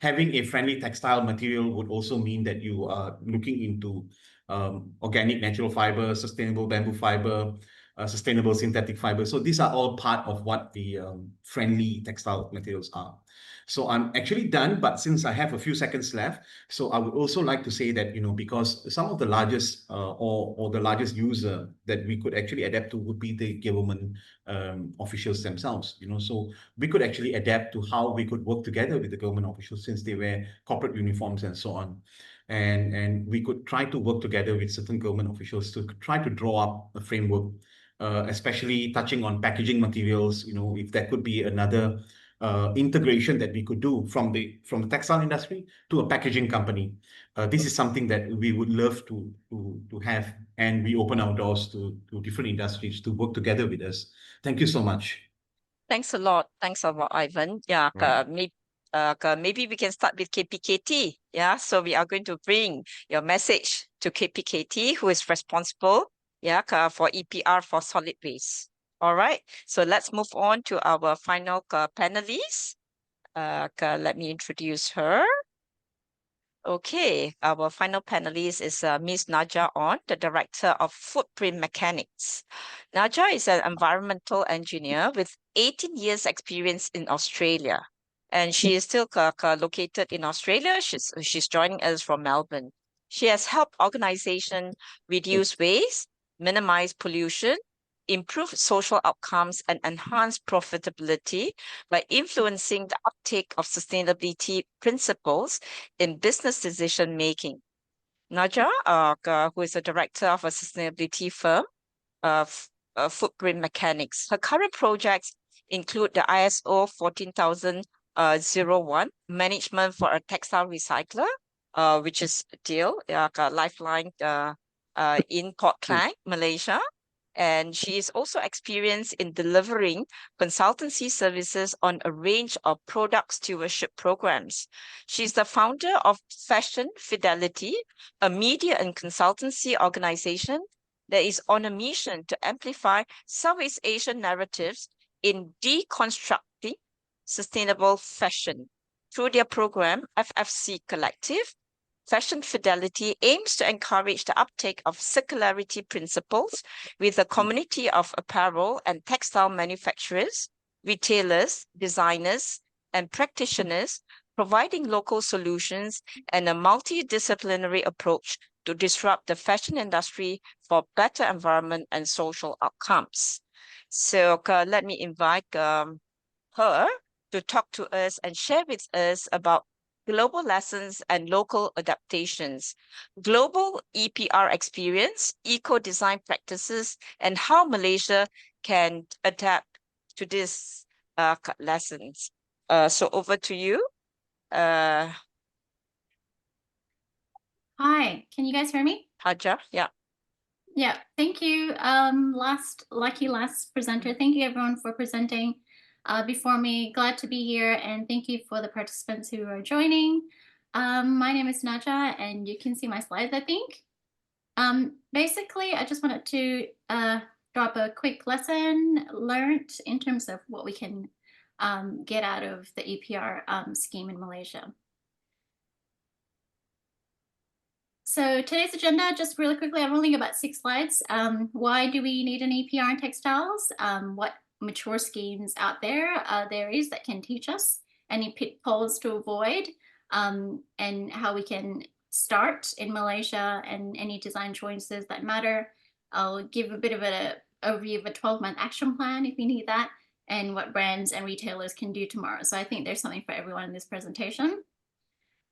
having a friendly textile material would also mean that you are looking into organic natural fiber, sustainable bamboo fiber, sustainable synthetic fiber. So these are all part of what the friendly textile materials are. So I'm actually done, but since I have a few seconds left, so I would also like to say that, because some of the largest or the largest user that we could actually adapt to would be the government officials themselves, so we could actually adapt to how we could work together with the government officials since they wear corporate uniforms and so on. And we could try to work together with certain government officials to try to draw up a framework, especially touching on packaging materials, if there could be another integration that we could do from the textile industry to a packaging company. This is something that we would love to have, and we open our doors to different industries to work together with us. Thank you so much. Thanks a lot. Thanks a lot, Ivan. Yeah, Right. maybe we can start with KPKT. Yeah, so we are going to bring your message to KPKT, who is responsible, for EPR for solid waste. All right, so let's move on to our final panelist. Let me introduce her. Okay, our final panelist is Ms. Najah Onn, the Director of Footprint Mechanics. Najah is an environmental engineer with 18 years experience in Australia. And she is still located in Australia. She's joining us from Melbourne. She has helped organizations reduce waste, minimize pollution, improve social outcomes, and enhance profitability by influencing the uptake of sustainability principles in business decision making. Najah, who is a director of a sustainability firm, Footprint Mechanics. Her current projects include the ISO 14001, management for a textile recycler, which is Deal, Lifeline in Port Klang, Malaysia. And she is also experienced in delivering consultancy services on a range of product stewardship programs. She's the founder of Fashion Fidelity, a media and consultancy organization that is on a mission to amplify Southeast Asian narratives in deconstructing sustainable fashion. Through their program, FFC Collective, Fashion Fidelity aims to encourage the uptake of circularity principles with a community of apparel and textile manufacturers, retailers, designers, and practitioners, providing local solutions and a multidisciplinary approach to disrupt the fashion industry for better environment and social outcomes. So let me invite her to talk to us and share with us about global lessons and local adaptations, global EPR experience, eco-design practices, and how Malaysia can adapt to these lessons. So over to you. Hi, can you guys hear me? Najah, yeah. Yeah, thank you. Last presenter. Thank you everyone for presenting before me. Glad to be here, and thank you for the participants who are joining. My name is Najah, and you can see my slides, I think. Basically, I just wanted to drop a quick lesson learned in terms of what we can get out of the EPR scheme in Malaysia. So today's agenda, just really quickly, I've only got about 6 slides. Why do we need an EPR in textiles? What mature schemes out there is that can teach us, any pitfalls to avoid, and how we can start in Malaysia, and any design choices that matter. I'll give a bit of an overview of a 12-month action plan if you need that, and what brands and retailers can do tomorrow. So I think there's something for everyone in this presentation.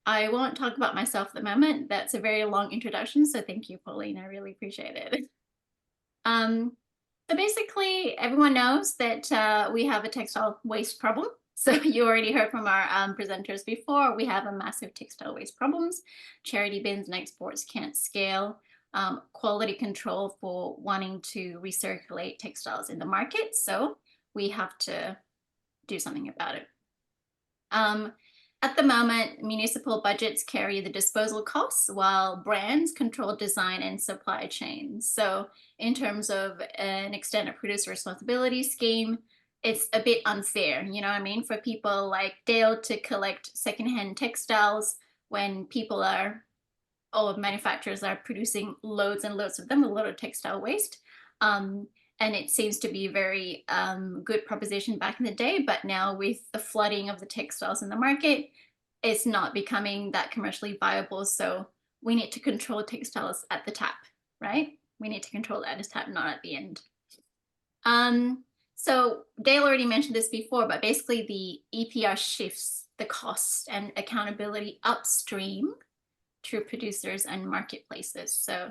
I won't talk about myself at the moment. That's a very long introduction, so thank you, Pauline. I really appreciate it. So basically, everyone knows that we have a textile waste problem. So you already heard from our presenters before, we have a massive textile waste problems. Charity bins and exports can't scale. Quality control for wanting to recirculate textiles in the market. So we have to do something about it. At the moment, municipal budgets carry the disposal costs while brands control design and supply chains. So in terms of an extended producer responsibility scheme, it's a bit unfair, you know what I mean, for people like Dale to collect secondhand textiles when people are, all manufacturers are producing loads and loads of them, a lot of textile waste. And it seems to be a very good proposition back in the day, but now with the flooding of the textiles in the market, it's not becoming that commercially viable. So we need to control textiles at the tap, right? We need to control it at the tap, not at the end. So Dale already mentioned this before, but basically the EPR shifts the cost and accountability upstream to producers and marketplaces. So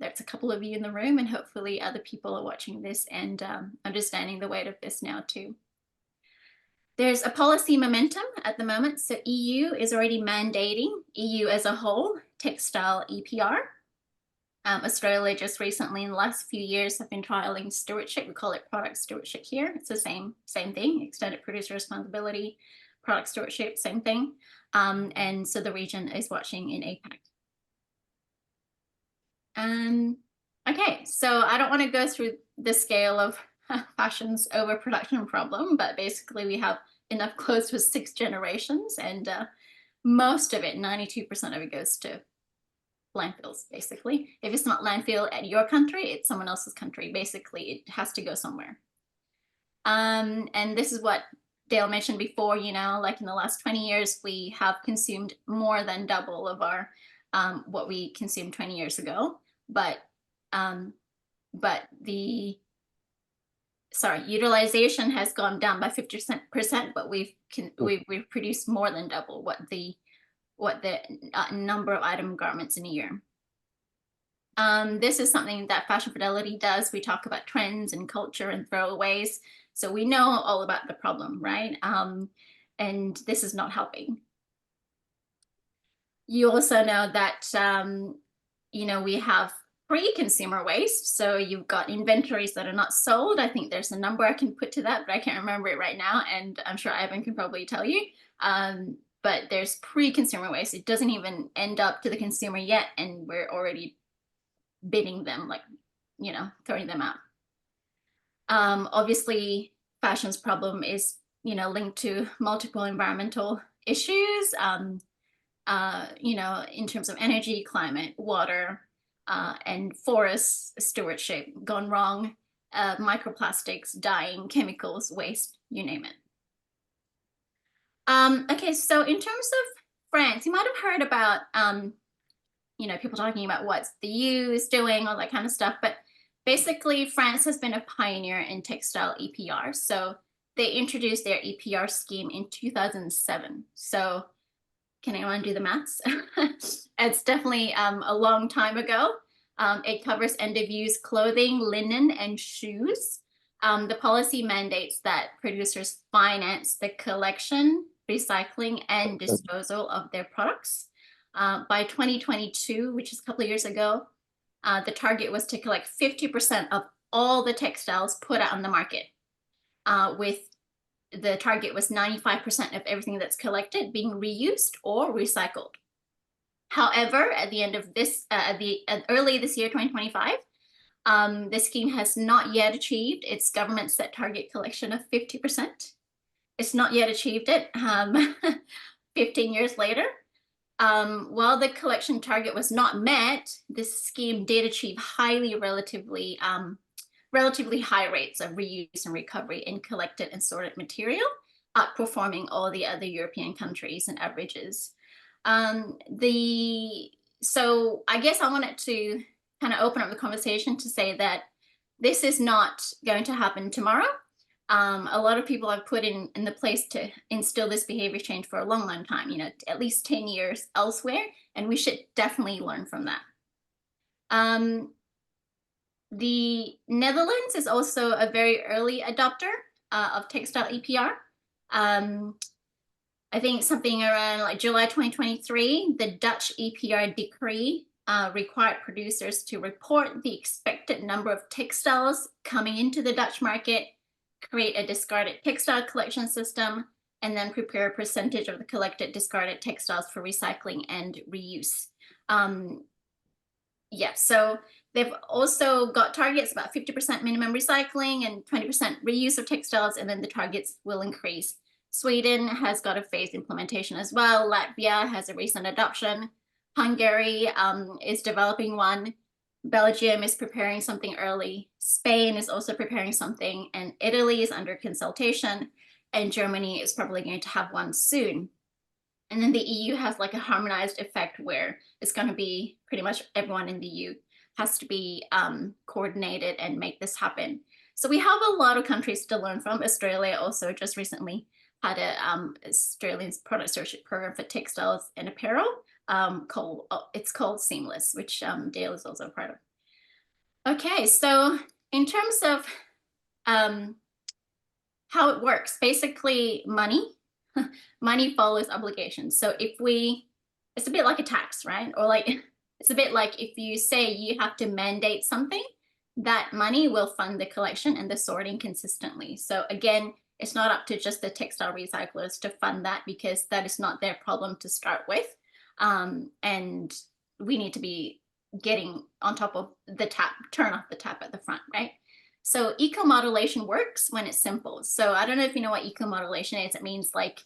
there's a couple of you in the room, and hopefully other people are watching this and understanding the weight of this now too. There's a policy momentum at the moment. So EU is already mandating, EU as a whole, textile EPR. Australia just recently in the last few years have been trialing stewardship. We call it product stewardship here. It's the same thing, extended producer responsibility, product stewardship, same thing. And so the region is watching in APAC. Okay, so I don't want to go through the scale of fashion's overproduction problem, but basically we have enough clothes for 6 generations, and most of it, 92% of it, goes to landfills, basically. If it's not landfill at your country, it's someone else's country. Basically, it has to go somewhere. And this is what Dale mentioned before, you know, like in the last 20 years, we have consumed more than double of our what we consumed 20 years ago. But the utilization has gone down by 50%, but we've produced more than double what the number of item garments in a year. This is something that Fashion Fidelity does. We talk about trends and culture and throwaways, so we know all about the problem, right? And this is not helping. You also know that you know, we have pre-consumer waste. So you've got inventories that are not sold. I think there's a number I can put to that, but I can't remember it right now. And I'm sure Ivan can probably tell you. But there's pre-consumer waste. It doesn't even end up to the consumer yet, and we're already bidding them, like, you know, throwing them out. Obviously, fashion's problem is, you know, linked to multiple environmental issues, you know, in terms of energy, climate, water, and forest stewardship gone wrong, microplastics, dyeing, chemicals, waste, you name it. Okay, so in terms of France, you might have heard about, you know, people talking about what the EU is doing, all that kind of stuff, but basically France has been a pioneer in textile EPR. So they introduced their EPR scheme in 2007. So can anyone do the maths? It's definitely a long time ago. It covers end-of-use clothing, linen, and shoes. The policy mandates that producers finance the collection, recycling, and disposal of their products. By 2022, which is a couple of years ago, the target was to collect 50% of all the textiles put out on the market, with the target was 95% of everything that's collected being reused or recycled. However, at the end of this, early this year, 2025, the scheme has not yet achieved its government set target collection of 50%. It's not yet achieved it 15 years later. While the collection target was not met, this scheme did achieve relatively high rates of reuse and recovery in collected and sorted material, outperforming all the other European countries and averages. So I guess I wanted to kind of open up the conversation to say that this is not going to happen tomorrow. A lot of people have put in the place to instill this behavior change for a long, long time, you know, at least 10 years elsewhere, and we should definitely learn from that. The Netherlands is also a very early adopter of textile EPR. I think something around like July 2023, the Dutch EPR decree required producers to report the expected number of textiles coming into the Dutch market, create a discarded textile collection system, and then prepare a percentage of the collected discarded textiles for recycling and reuse. So they've also got targets about 50% minimum recycling and 20% reuse of textiles, and then the targets will increase. Sweden has got a phased implementation as well. Latvia has a recent adoption. Hungary is developing one. Belgium is preparing something early. Spain is also preparing something, and Italy is under consultation, and Germany is probably going to have one soon. And then the EU has like a harmonized effect where it's going to be pretty much everyone in the EU has to be coordinated and make this happen. So we have a lot of countries to learn from. Australia also just recently had a Australian product stewardship program for textiles and apparel. It's called Seamless, which Dale is also a part of. Okay, so in terms of how it works, basically money follows obligations. So it's a bit like a tax, right? Or like, it's a bit like if you say you have to mandate something, that money will fund the collection and the sorting consistently. So again, it's not up to just the textile recyclers to fund that, because that is not their problem to start with. And we need to be getting on top of the tap, turn off the tap at the front, right? So eco-modulation works when it's simple. So I don't know if you know what eco-modulation is. It means like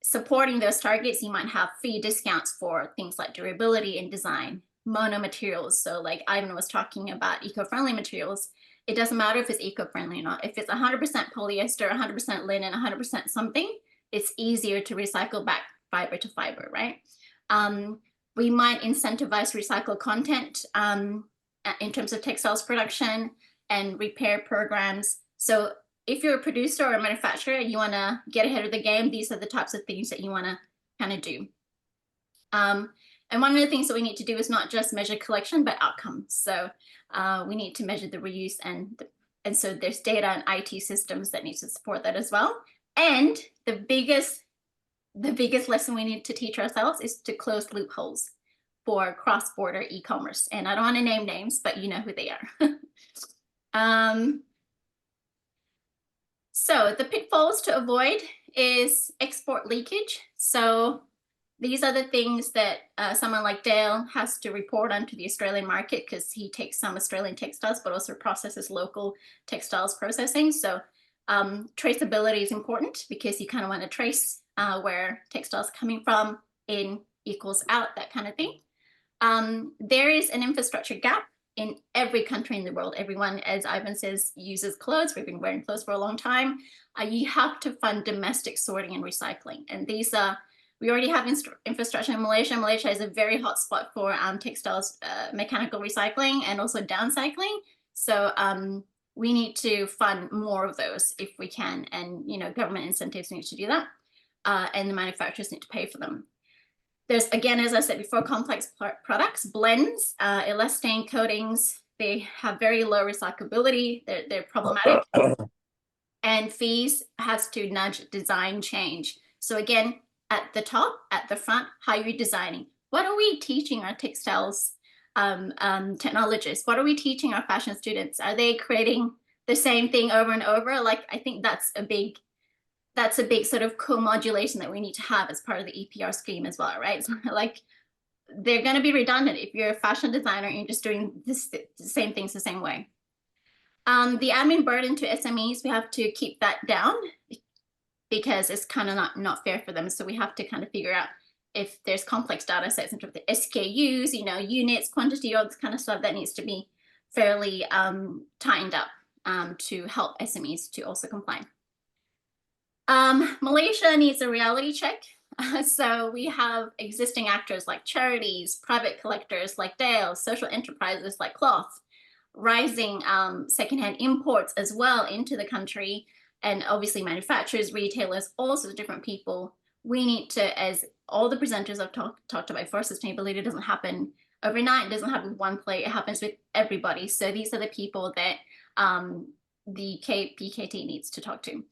supporting those targets. You might have fee discounts for things like durability and design, monomaterials. So like Ivan was talking about eco-friendly materials. It doesn't matter if it's eco-friendly or not. If it's 100% polyester, 100% linen, 100% something, it's easier to recycle back fiber to fiber, right? We might incentivize recycled content in terms of textiles production and repair programs. So if you're a producer or a manufacturer, you want to get ahead of the game, these are the types of things that you want to kind of do. And one of the things that we need to do is not just measure collection, but outcomes. So we need to measure the reuse, and so there's data and IT systems that need to support that as well. And the biggest lesson we need to teach ourselves is to close loopholes for cross-border e-commerce. And I don't want to name names, but you know who they are. So the pitfalls to avoid is export leakage. So these are the things that someone like Dale has to report onto the Australian market, because he takes some Australian textiles, but also processes local textiles processing. So traceability is important, because you kind of want to trace where textiles are coming from, in equals out, that kind of thing. There is an infrastructure gap in every country in the world. Everyone, as Ivan says, uses clothes. We've been wearing clothes for a long time. You have to fund domestic sorting and recycling. And these are, we already have infrastructure in Malaysia. Malaysia is a very hot spot for textiles, mechanical recycling, and also downcycling. So we need to fund more of those if we can, and government incentives need to do that, and the manufacturers need to pay for them. There's, again, as I said before, complex products, blends, elastane coatings. They have very low recyclability. They're problematic. And fees has to nudge design change. So again, at the top, at the front, how are you designing? What are we teaching our textiles technologists? What are we teaching our fashion students? Are they creating the same thing over and over? Like, I think that's a big sort of co-modulation that we need to have as part of the EPR scheme as well, right? So, like, they're going to be redundant if you're a fashion designer and you're just doing the same things the same way. The admin burden to SMEs, we have to keep that down because it's kind of not fair for them. So we have to kind of figure out if there's complex data sets in terms of the SKUs, units, quantity, all this kind of stuff that needs to be fairly tightened up to help SMEs to also comply. Malaysia needs a reality check. So we have existing actors like charities, private collectors like Dale, social enterprises like Kloth, rising secondhand imports as well into the country, and obviously manufacturers, retailers, all sorts of different people. We need to, as all the presenters have talked about, for sustainability doesn't happen overnight, it doesn't happen with one plate, it happens with everybody. So these are the people that the PKT needs to talk to.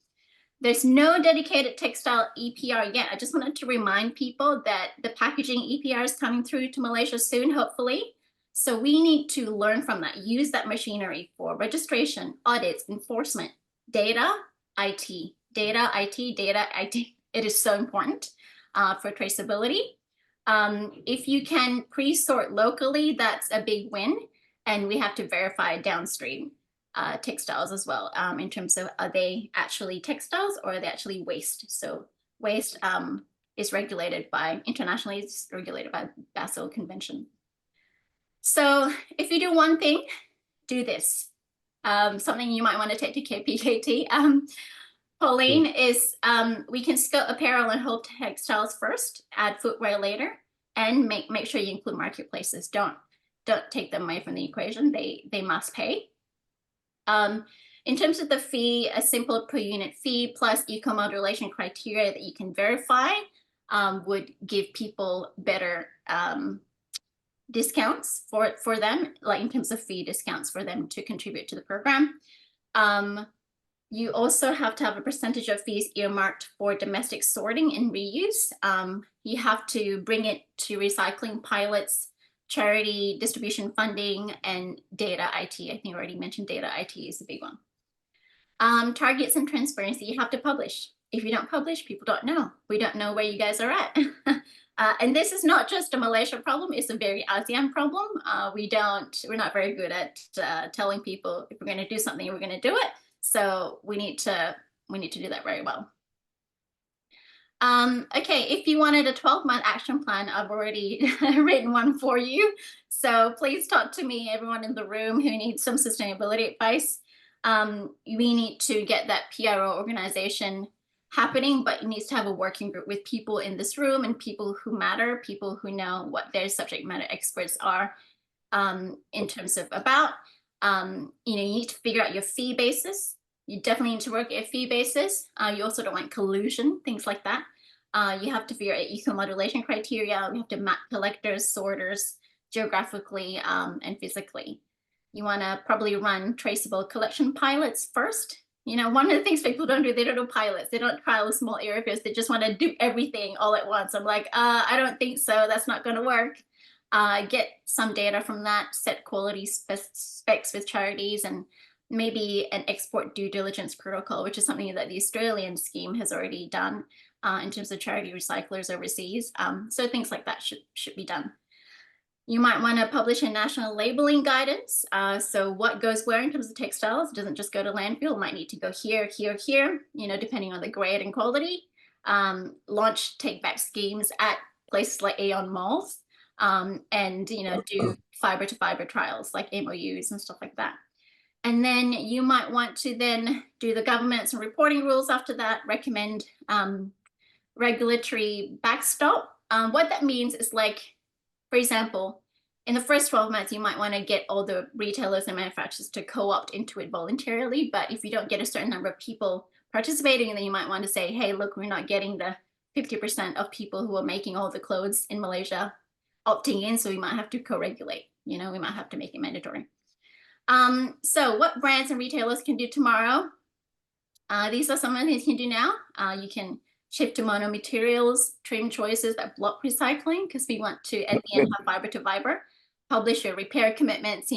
There's no dedicated textile EPR yet. I just wanted to remind people that the packaging EPR is coming through to Malaysia soon, hopefully. So we need to learn from that, use that machinery for registration, audits, enforcement, data, IT, data, IT, data, IT. It is so important for traceability. If you can pre-sort locally, that's a big win. And we have to verify downstream textiles as well, in terms of, are they actually textiles or are they actually waste? So waste is regulated by, internationally, it's regulated by Basel Convention. So if you do one thing, do this. Something you might want to take to KPKT. Pauline, is we can scope apparel and whole textiles first, add footwear later, and make sure you include marketplaces. Don't take them away from the equation. They must pay. In terms of the fee, a simple per unit fee plus eco-modulation criteria that you can verify would give people better discounts for them, like in terms of fee discounts for them to contribute to the program. You also have to have a percentage of fees earmarked for domestic sorting and reuse. You have to bring it to recycling pilots, charity distribution funding, and data IT. I think I already mentioned data IT is a big one. Targets and transparency, you have to publish. If you don't publish, people don't know. We don't know where you guys are at. And this is not just a Malaysia problem, it's a very ASEAN problem. We're not very good at telling people if we're going to do something, we're going to do it. So we need to do that very well. Okay, if you wanted a 12-month action plan, I've already written one for you. So please talk to me, everyone in the room who needs some sustainability advice. We need to get that PRO organization happening, but it needs to have a working group with people in this room and people who matter, people who know what their subject matter experts are in terms of about. You need to figure out your fee basis. You definitely need to work at a fee basis. You also don't want collusion, things like that. You have to figure out eco-modulation criteria. We have to map collectors, sorters, geographically and physically. You want to probably run traceable collection pilots first. One of the things people don't do, they don't do pilots. They don't trial small areas. They just want to do everything all at once. I'm like, I don't think so. That's not going to work. Get some data from that, set quality specs with charities, and maybe an export due diligence protocol, which is something that the Australian scheme has already done in terms of charity recyclers overseas. So things like that should be done. You might want to publish a national labeling guidance. So what goes where in terms of textiles, it doesn't just go to landfill, it might need to go here, here, here, depending on the grade and quality. Launch take-back schemes at places like Aeon malls, and do fiber to fiber trials like MOUs and stuff like that. And then you might want to then do the governance and reporting rules after that, recommend regulatory backstop. What that means is, like, for example, in the first 12 months, you might want to get all the retailers and manufacturers to co-opt into it voluntarily. But if you don't get a certain number of people participating, then you might want to say, hey, look, we're not getting the 50% of people who are making all the clothes in Malaysia opting in, so we might have to co-regulate. We might have to make it mandatory. So what brands and retailers can do tomorrow? These are some of the things you can do now. You can shift to mono materials, trim choices that block recycling, because we want to, at the end, have fiber to fiber. Publish your repair commitments,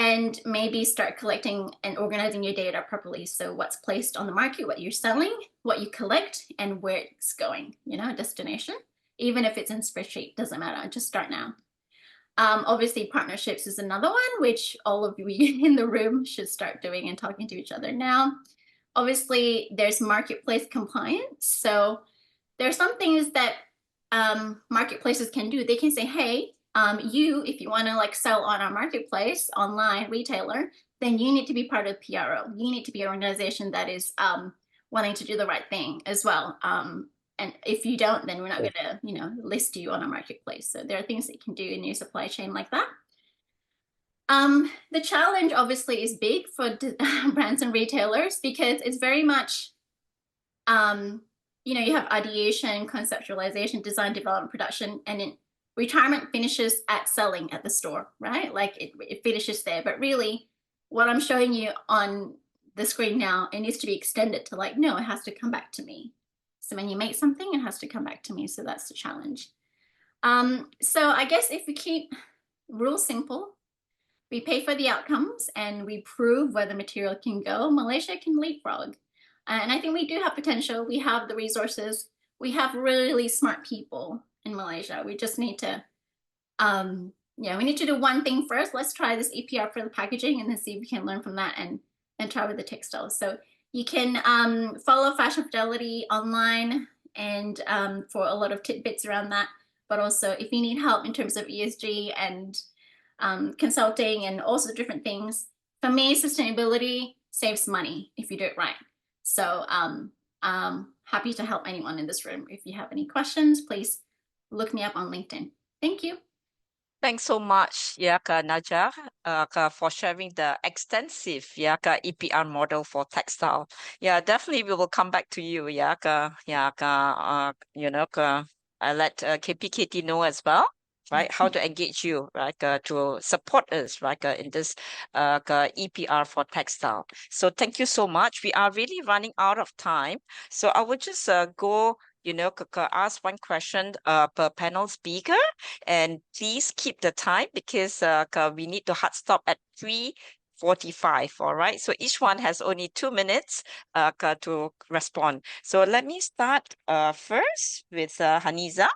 and maybe start collecting and organizing your data properly. So what's placed on the market, what you're selling, what you collect, and where it's going, a destination. Even if it's in spreadsheet, doesn't matter, just start now. Obviously, partnerships is another one, which all of you in the room should start doing and talking to each other now. Obviously, there's marketplace compliance. So there are some things that marketplaces can do. They can say, hey, if you want to sell on our marketplace, online retailer, then you need to be part of PRO. You need to be an organization that is wanting to do the right thing as well. And if you don't, then we're not going to, list you on our marketplace. So there are things that you can do in your supply chain like that. The challenge obviously is big for brands and retailers, because it's very much, you have ideation, conceptualization, design, development, production, and then retirement finishes at selling at the store, right? It finishes there. But really, what I'm showing you on the screen now, it needs to be extended to no, it has to come back to me. So when you make something, it has to come back to me. So that's the challenge. So I guess if we keep rules simple, we pay for the outcomes, and we prove where the material can go, Malaysia can leapfrog. And I think we do have potential. We have the resources. We have really smart people in Malaysia. We just need to, we need to do one thing first. Let's try this EPR for the packaging, and then see if we can learn from that and try with the textiles. So you can follow Fashion Fidelity online, and for a lot of tidbits around that. But also, if you need help in terms of ESG and consulting and also different things, for me, sustainability saves money if you do it right. So happy to help anyone in this room. If you have any questions, please look me up on LinkedIn. Thank you. Thanks so much, Najah, for sharing the extensive EPR model for textile. Yeah, definitely we will come back to you. I let KPKT know as well, right? How to engage you, right? To support us, right? In this EPR for textile. So thank you so much. We are really running out of time. So I would just go, ask one question per panel speaker, and please keep the time, because we need to hard stop at 3:45. All right. So each one has only 2 minutes to respond. So let me start first with Hanizah.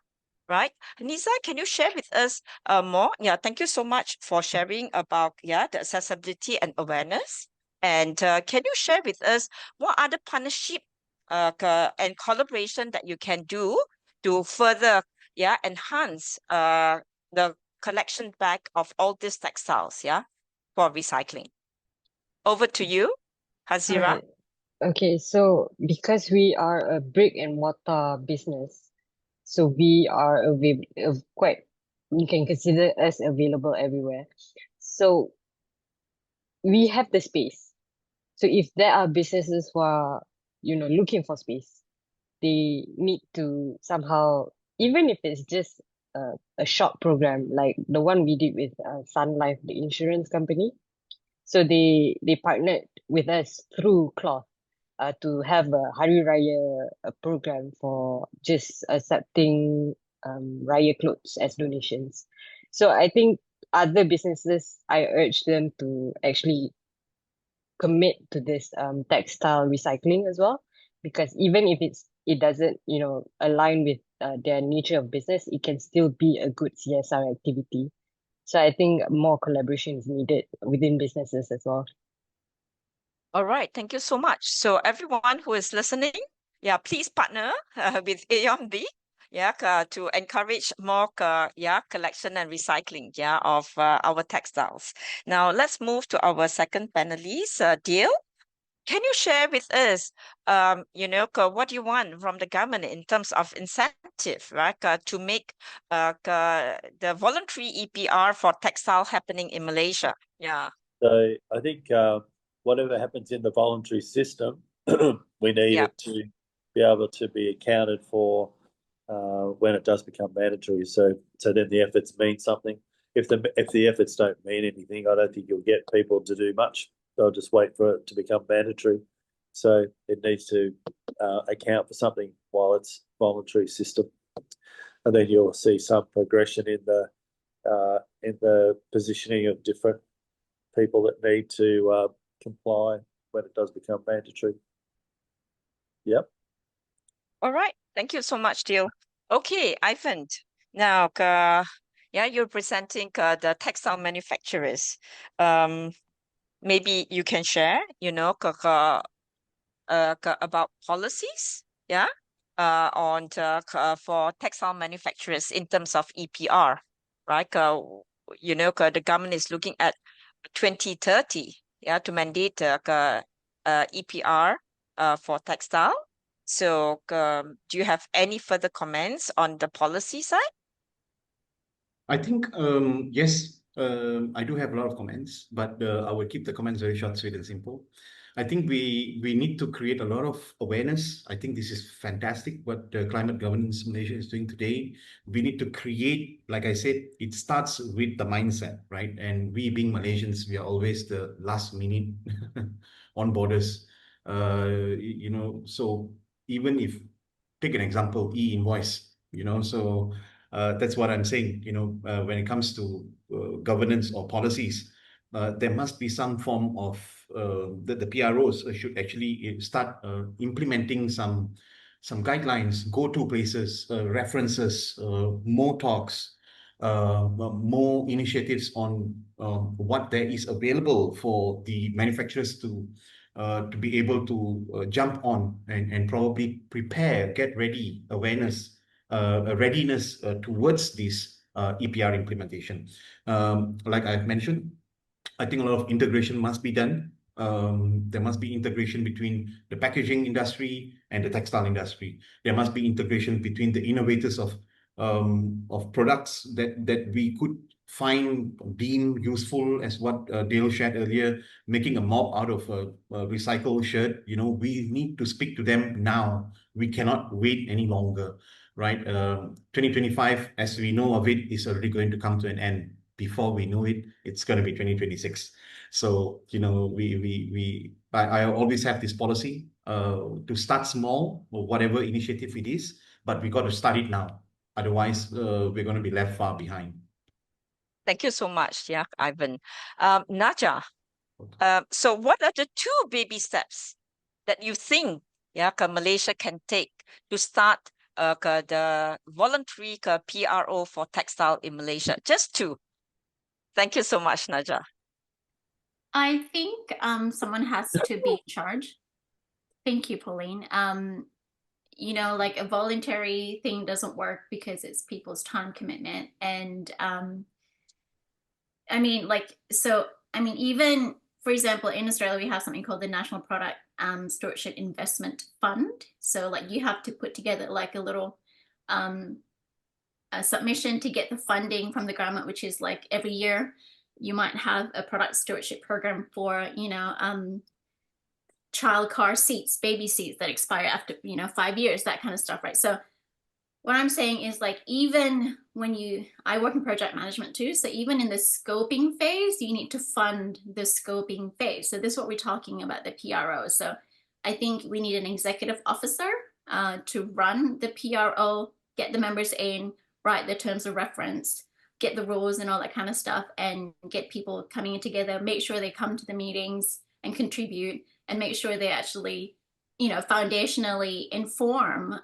Right. Hanizah, can you share with us more? Yeah, thank you so much for sharing about the accessibility and awareness. And can you share with us what other partnership and collaboration that you can do to further enhance the collection back of all these textiles for recycling? Over to you, Hazirah. Alright. Okay, so because we are a brick and mortar business, so we are you can consider us available everywhere. So we have the space. So if there are businesses who are, looking for space, they need to somehow, even if it's just a short program, like the one we did with Sun Life, the insurance company. So they partnered with us through Kloth to have a Hari Raya program for just accepting Raya clothes as donations. So I think other businesses, I urge them to actually commit to this textile recycling as well, because even if it doesn't align with their nature of business, it can still be a good CSR activity. So I think more collaboration is needed within businesses as well. All right, thank you so much. So everyone who is listening, please partner with AOMB, to encourage more collection and recycling of our textiles. Now let's move to our second panelist, Dale. Can you share with us, what you want from the government in terms of incentive, right, to make the voluntary EPR for textile happening in Malaysia? Yeah. So I think whatever happens in the voluntary system, we need Yeah. it to be able to be accounted for when it does become mandatory. So then the efforts mean something. If the efforts don't mean anything, I don't think you'll get people to do much. They'll just wait for it to become mandatory. So it needs to account for something while it's voluntary system, and then you'll see some progression in the positioning of different people that need to comply when it does become mandatory. Yep. All right. Thank you so much, Teal. Okay, Ivan. Now, you're presenting the textile manufacturers. Maybe you can share, about policies, on for textile manufacturers in terms of EPR, right? The government is looking at 2030, to mandate EPR for textile. So, do you have any further comments on the policy side? I think, yes, I do have a lot of comments, but I will keep the comments very short, sweet, and simple. I think we need to create a lot of awareness. I think this is fantastic what the climate governance Malaysia is doing today. We need to create, like I said, it starts with the mindset, right? And we being Malaysians, we are always the last minute on borders. So even if, take an example, e-invoice, so that's what I'm saying, when it comes to governance or policies, there must be some form of the PROs should actually start implementing some guidelines, go-to places, references, more talks, more initiatives on what there is available for the manufacturers to be able to jump on and probably prepare, get ready, awareness, readiness towards this EPR implementation. Like I've mentioned, I think a lot of integration must be done. There must be integration between the packaging industry and the textile industry. There must be integration between the innovators of products that we could deem useful, as what Dale shared earlier, making a mop out of a recycled shirt. We need to speak to them now. We cannot wait any longer, right? 2025, as we know of it, is already going to come to an end. Before we know it, it's going to be 2026. So, I always have this policy to start small or whatever initiative it is, but we got to start it now. Otherwise, we're going to be left far behind. Thank you so much, Ivan. Najah, so what are the 2 baby steps that you think Malaysia can take to start the voluntary PRO for textile in Malaysia? Just 2. Thank you so much, Najah. I think someone has to be in charge. Thank you, Pauline. Like a voluntary thing doesn't work because it's people's time commitment. And even, for example, in Australia, we have something called the National Product Stewardship Investment Fund. So like you have to put together like a little a submission to get the funding from the government, which is like every year you might have a product stewardship program for, child car seats, baby seats that expire after, 5 years, that kind of stuff, right? So what I'm saying is like, even when I work in project management too, so even in the scoping phase, you need to fund the scoping phase. So this is what we're talking about, the PRO. So I think we need an executive officer to run the PRO, get the members in, write the terms of reference, get the rules and all that kind of stuff, and get people coming in together, make sure they come to the meetings and contribute, and make sure they actually, foundationally inform,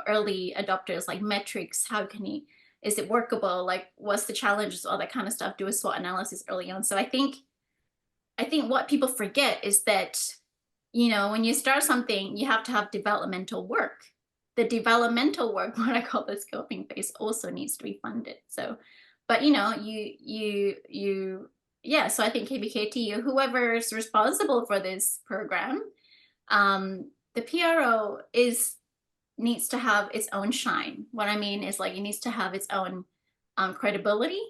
early adopters, like metrics, is it workable? Like, what's the challenges, all that kind of stuff, do a SWOT analysis early on. So I think what people forget is that, when you start something, you have to have developmental work. The developmental work, what I call the scoping phase, also needs to be funded. So, but you yeah, so I think KBKT or whoever is responsible for this program, the PRO needs to have its own shine. What I mean is like it needs to have its own credibility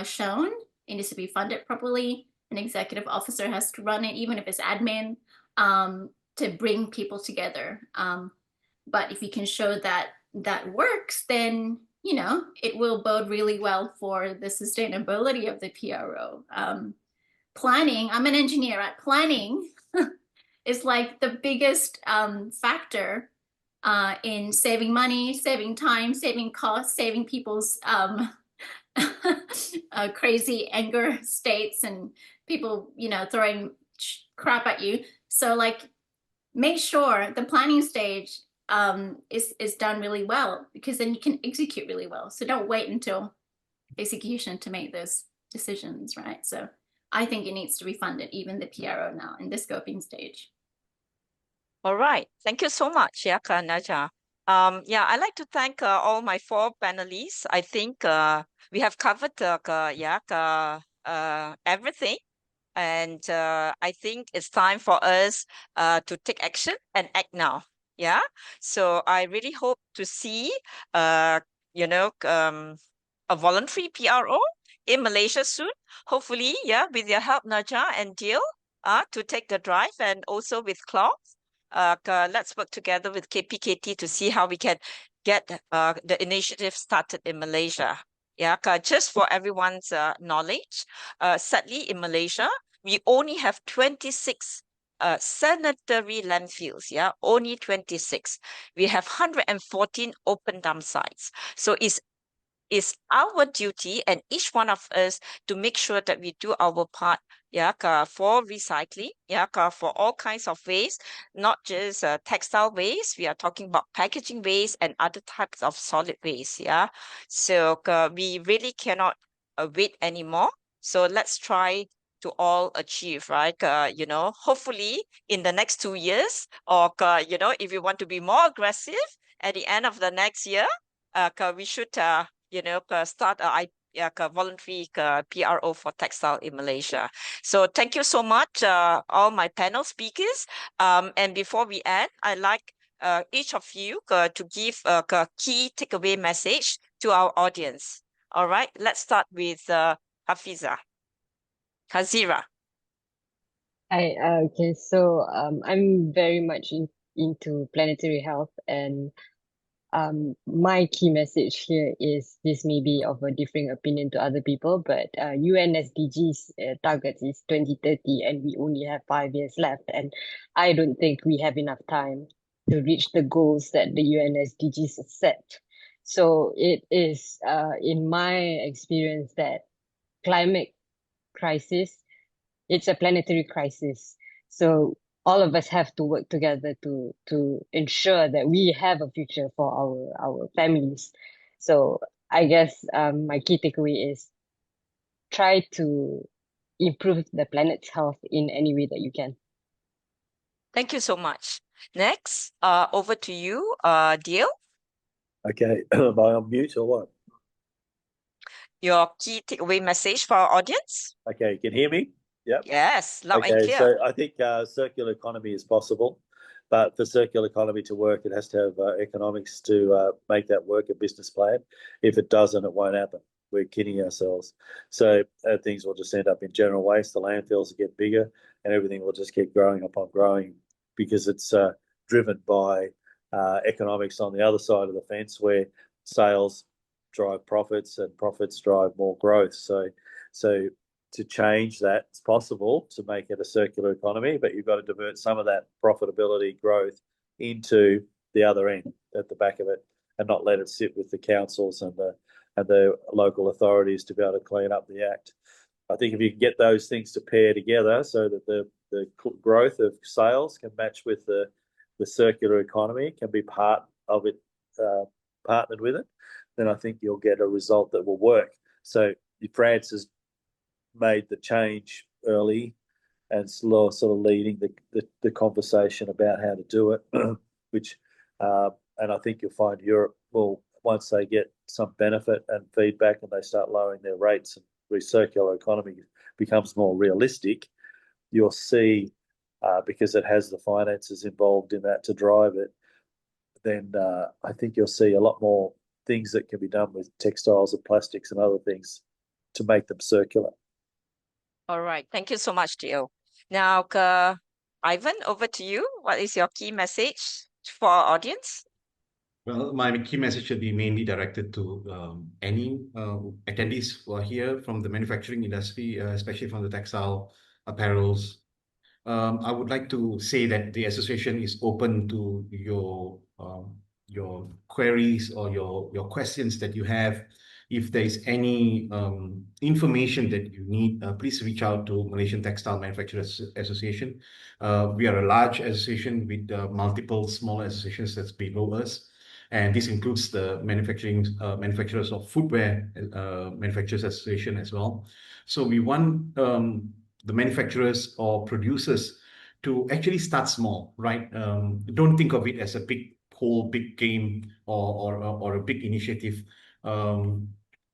shown. It needs to be funded properly. An executive officer has to run it, even if it's admin, to bring people together. But if you can show that that works, then you know it will bode really well for the sustainability of the PRO. Planning, I'm an engineer, right? Planning is like the biggest factor in saving money, saving time, saving costs, saving people's crazy anger states and people, you know, throwing crap at you. So like, make sure the planning stage is done really well, because then you can execute really well. So don't wait until execution to make those decisions, right? So I think it needs to be funded, even the PRO now in the scoping stage. All right. Thank you so much, Najah. Yeah, I'd like to thank all my 4 panelists. I think we have covered everything. And I think it's time for us to take action and act now. Yeah. So I really hope to see, a voluntary PRO in Malaysia soon. Hopefully, yeah, with your help, Najah and Dil, to take the drive, and also with Kloth. Let's work together with KPKT to see how we can get the initiative started in Malaysia. Yeah, just for everyone's knowledge, sadly in Malaysia, we only have 26 sanitary landfills. Yeah, only 26. We have 114 open dump sites. So it's our duty, and each one of us, to make sure that we do our part, for recycling, for all kinds of waste, not just textile waste. We are talking about packaging waste and other types of solid waste. Yeah, so we really cannot wait anymore. So let's try to all achieve, right? Hopefully in the next 2 years, or if you want to be more aggressive, at the end of the next year, we should start a voluntary PRO for textile in Malaysia. So thank you so much, all my panel speakers. And before we end, I'd like each of you to give a key takeaway message to our audience. All right, let's start with Hazirah. Okay, so I'm very much into planetary health, and my key message here is, this may be of a differing opinion to other people, but UN SDGs targets is 2030, and we only have 5 years left, and I don't think we have enough time to reach the goals that the UN SDGs set. So it is, in my experience, that climate crisis, it's a planetary crisis. So all of us have to work together to ensure that we have a future for our families. So I guess my key takeaway is, try to improve the planet's health in any way that you can. Thank you so much. Next, over to you, Dil. Okay, am I on mute or what? Your key takeaway message for our audience. Okay, you can hear me? Yep. Yes, loud and Okay, clear. so I think circular economy is possible, but for circular economy to work, it has to have economics to make that work, a business plan. If it doesn't, it won't happen. We're kidding ourselves. So things will just end up in general waste. The landfills will get bigger, and everything will just keep growing upon growing, because it's driven by economics on the other side of the fence, where sales drive profits and profits drive more growth. So to change that, it's possible to make it a circular economy, but you've got to divert some of that profitability growth into the other end at the back of it, and not let it sit with the councils and the local authorities to be able to clean up the act. I think if you can get those things to pair together, so that the growth of sales can match with the circular economy, can be part of it, partnered with it, then I think you'll get a result that will work. So France has made the change early and slow, sort of leading the conversation about how to do it, which and I think you'll find Europe will, once they get some benefit and feedback and they start lowering their rates, and recircular economy becomes more realistic, you'll see, because it has the finances involved in that to drive it, then I think you'll see a lot more things that can be done with textiles and plastics and other things to make them circular. All right. Thank you so much, Gio. Now, Ivan, over to you. What is your key message for our audience? Well, my key message should be mainly directed to any attendees who are here from the manufacturing industry, especially from the textile apparels. I would like to say that the association is open to your queries or your questions that you have. If there is any information that you need, please reach out to Malaysian Textile Manufacturers Association. We are a large association with multiple smaller associations that's below us. And this includes the manufacturers of footwear manufacturers association as well. So we want the manufacturers or producers to actually start small, right? Don't think of it as a big game or a big initiative.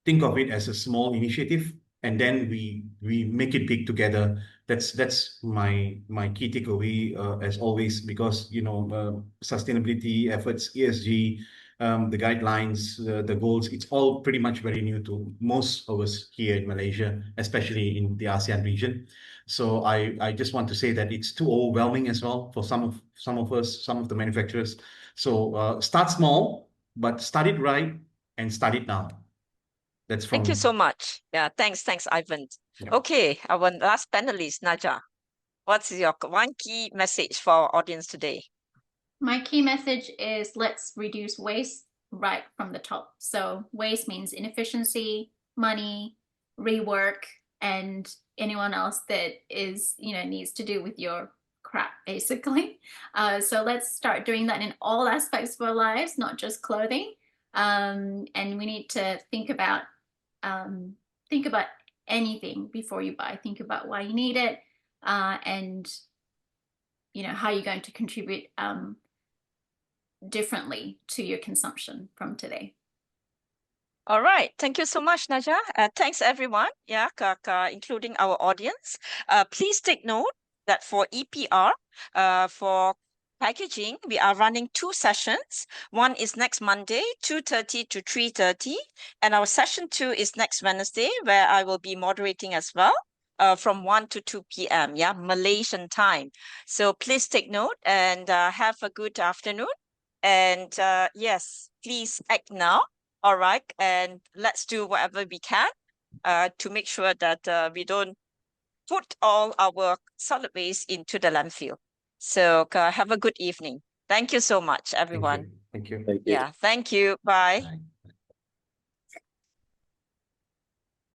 Think of it as a small initiative, and then we make it big together. That's my key takeaway, as always, because sustainability efforts, ESG, the guidelines, the goals, it's all pretty much very new to most of us here in Malaysia, especially in the ASEAN region. So I just want to say that it's too overwhelming as well for some of us, some of the manufacturers. So start small, but start it right and start it now. That's from. Thank you so much. Yeah, thanks, Ivan. Yeah. Okay, our last panelist, Najah. What's your one key message for our audience today? My key message is let's reduce waste right from the top. So waste means inefficiency, money, rework, and anyone else that is, needs to do with your crap, basically. So let's start doing that in all aspects of our lives, not just clothing. And we need to think about anything before you buy. Think about why you need it, and how you're going to contribute differently to your consumption from today. All right. Thank you so much, Najah. Thanks, everyone. Yeah, including our audience. Please take note that for EPR, for packaging, we are running 2 sessions. One is next Monday, 2:30 to 3:30. And our session 2 is next Wednesday, where I will be moderating as well, from 1 to 2 p.m., yeah, Malaysian time. So please take note and have a good afternoon. And yes, please act now. All right. And let's do whatever we can to make sure that we don't put all our solid waste into the landfill. So have a good evening. Thank you so much, everyone. Thank you. Thank you. Yeah, thank you. Bye. Bye.